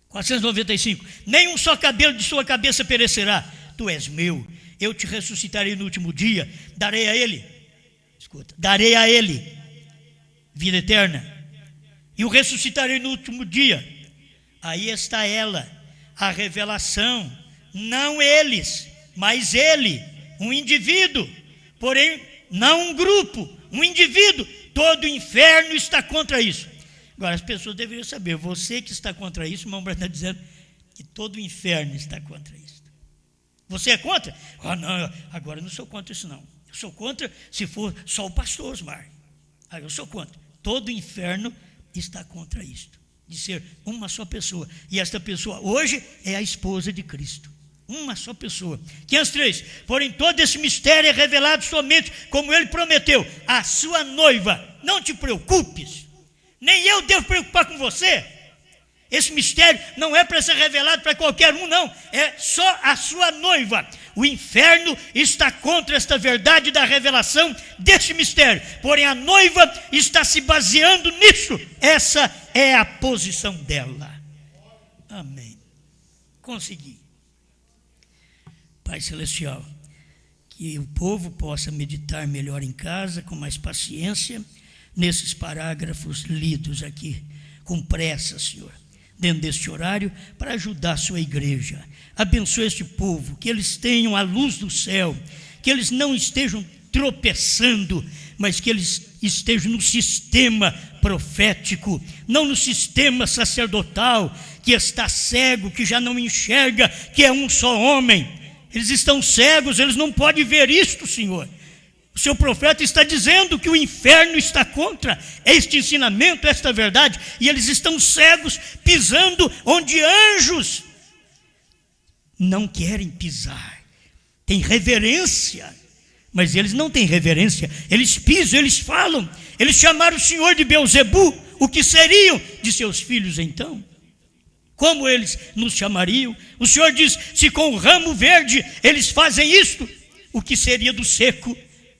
495. Nem um só cabelo de sua cabeça perecerá. Tu és meu. Eu te ressuscitarei no último dia. Darei a ele vida eterna, e o ressuscitarei no último dia. Aí está ela, a revelação, não eles, mas ele, um indivíduo, porém não um grupo, um indivíduo. Todo o inferno está contra isso. Agora as pessoas deveriam saber, você que está contra isso, o irmão Branco está dizendo que todo o inferno está contra isso. Você é contra? Não, agora eu não sou contra isso não. Eu sou contra se for só o pastor Osmar. Eu sou contra. Todo o inferno está contra isto, de ser uma só pessoa. E esta pessoa hoje é a esposa de Cristo. Uma só pessoa. 503. Porém, todo esse mistério é revelado somente como ele prometeu, a sua noiva. Não te preocupes. Nem eu devo preocupar com você. Esse mistério não é para ser revelado para qualquer um, não. É só a sua noiva. O inferno está contra esta verdade da revelação desse mistério. Porém, a noiva está se baseando nisso. Essa é a posição dela. Amém. Consegui. Pai Celestial, que o povo possa meditar melhor em casa, com mais paciência, nesses parágrafos lidos aqui, com pressa, Senhor, dentro deste horário, para ajudar a sua igreja. Abençoe este povo, que eles tenham a luz do céu, que eles não estejam tropeçando, mas que eles estejam no sistema profético, não no sistema sacerdotal, que está cego, que já não enxerga, que é um só homem. Eles estão cegos, eles não podem ver isto, Senhor. O seu profeta está dizendo que o inferno está contra este ensinamento, esta verdade, e eles estão cegos, pisando onde anjos não querem pisar. Tem reverência, mas eles não têm reverência. Eles pisam, eles falam. Eles chamaram o Senhor de Beelzebu. O que seriam de seus filhos então? Como eles nos chamariam? O Senhor diz, se com o ramo verde eles fazem isto, o que seria do seco?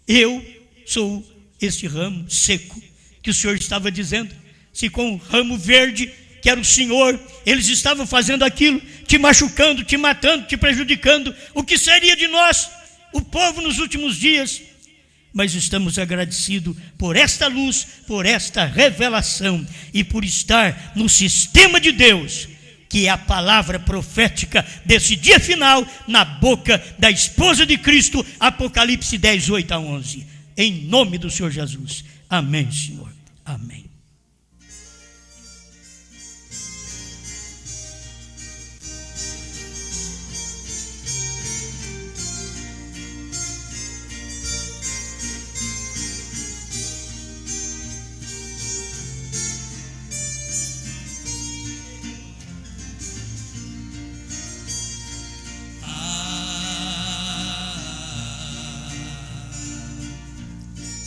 Eu sou este ramo seco que o Senhor estava dizendo. Se com o ramo verde, que era o Senhor, eles estavam fazendo aquilo, te machucando, te matando, te prejudicando, o que seria de nós, o povo, nos últimos dias? Mas estamos agradecidos por esta luz, por esta revelação e por estar no sistema de Deus, que é a palavra profética desse dia final, na boca da esposa de Cristo, Apocalipse 10, 8 a 11. Em nome do Senhor Jesus. Amém, Senhor. Amém.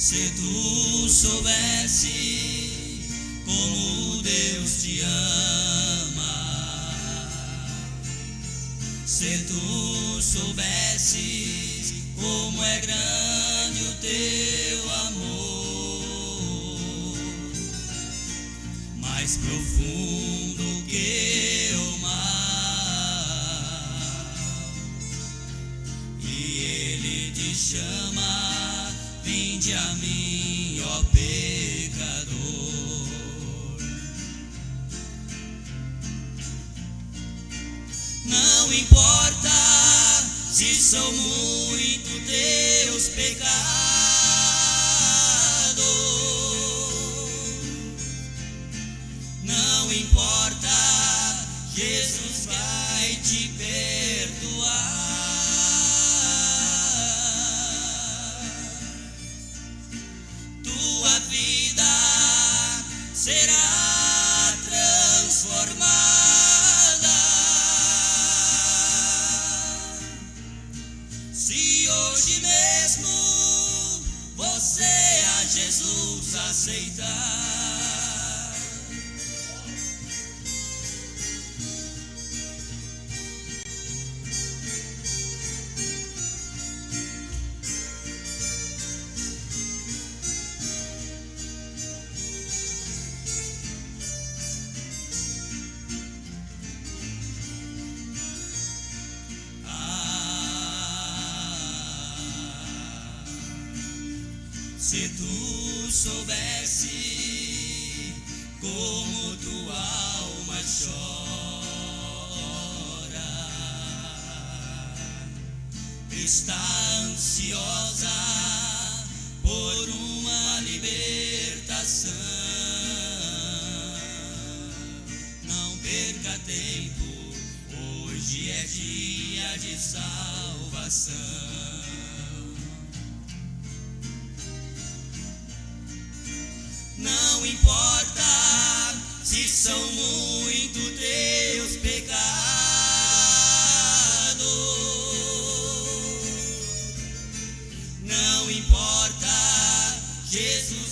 Se tu soubesse como Deus te ama, se tu soubesses como é grande o teu amor, mais profundo que o mar, e Ele te chama. Vinde a mim, ó pecador. Não importa se são muito teus pecados, não importa, Jesus vai te perdoar. Tua vida será transformada. Se hoje mesmo você a Jesus aceitar, se tu soubesse como tua alma chora, está ansiosa por uma libertação, não perca tempo, hoje é dia de salvação. Não importa se são muito teus pecados, não importa, Jesus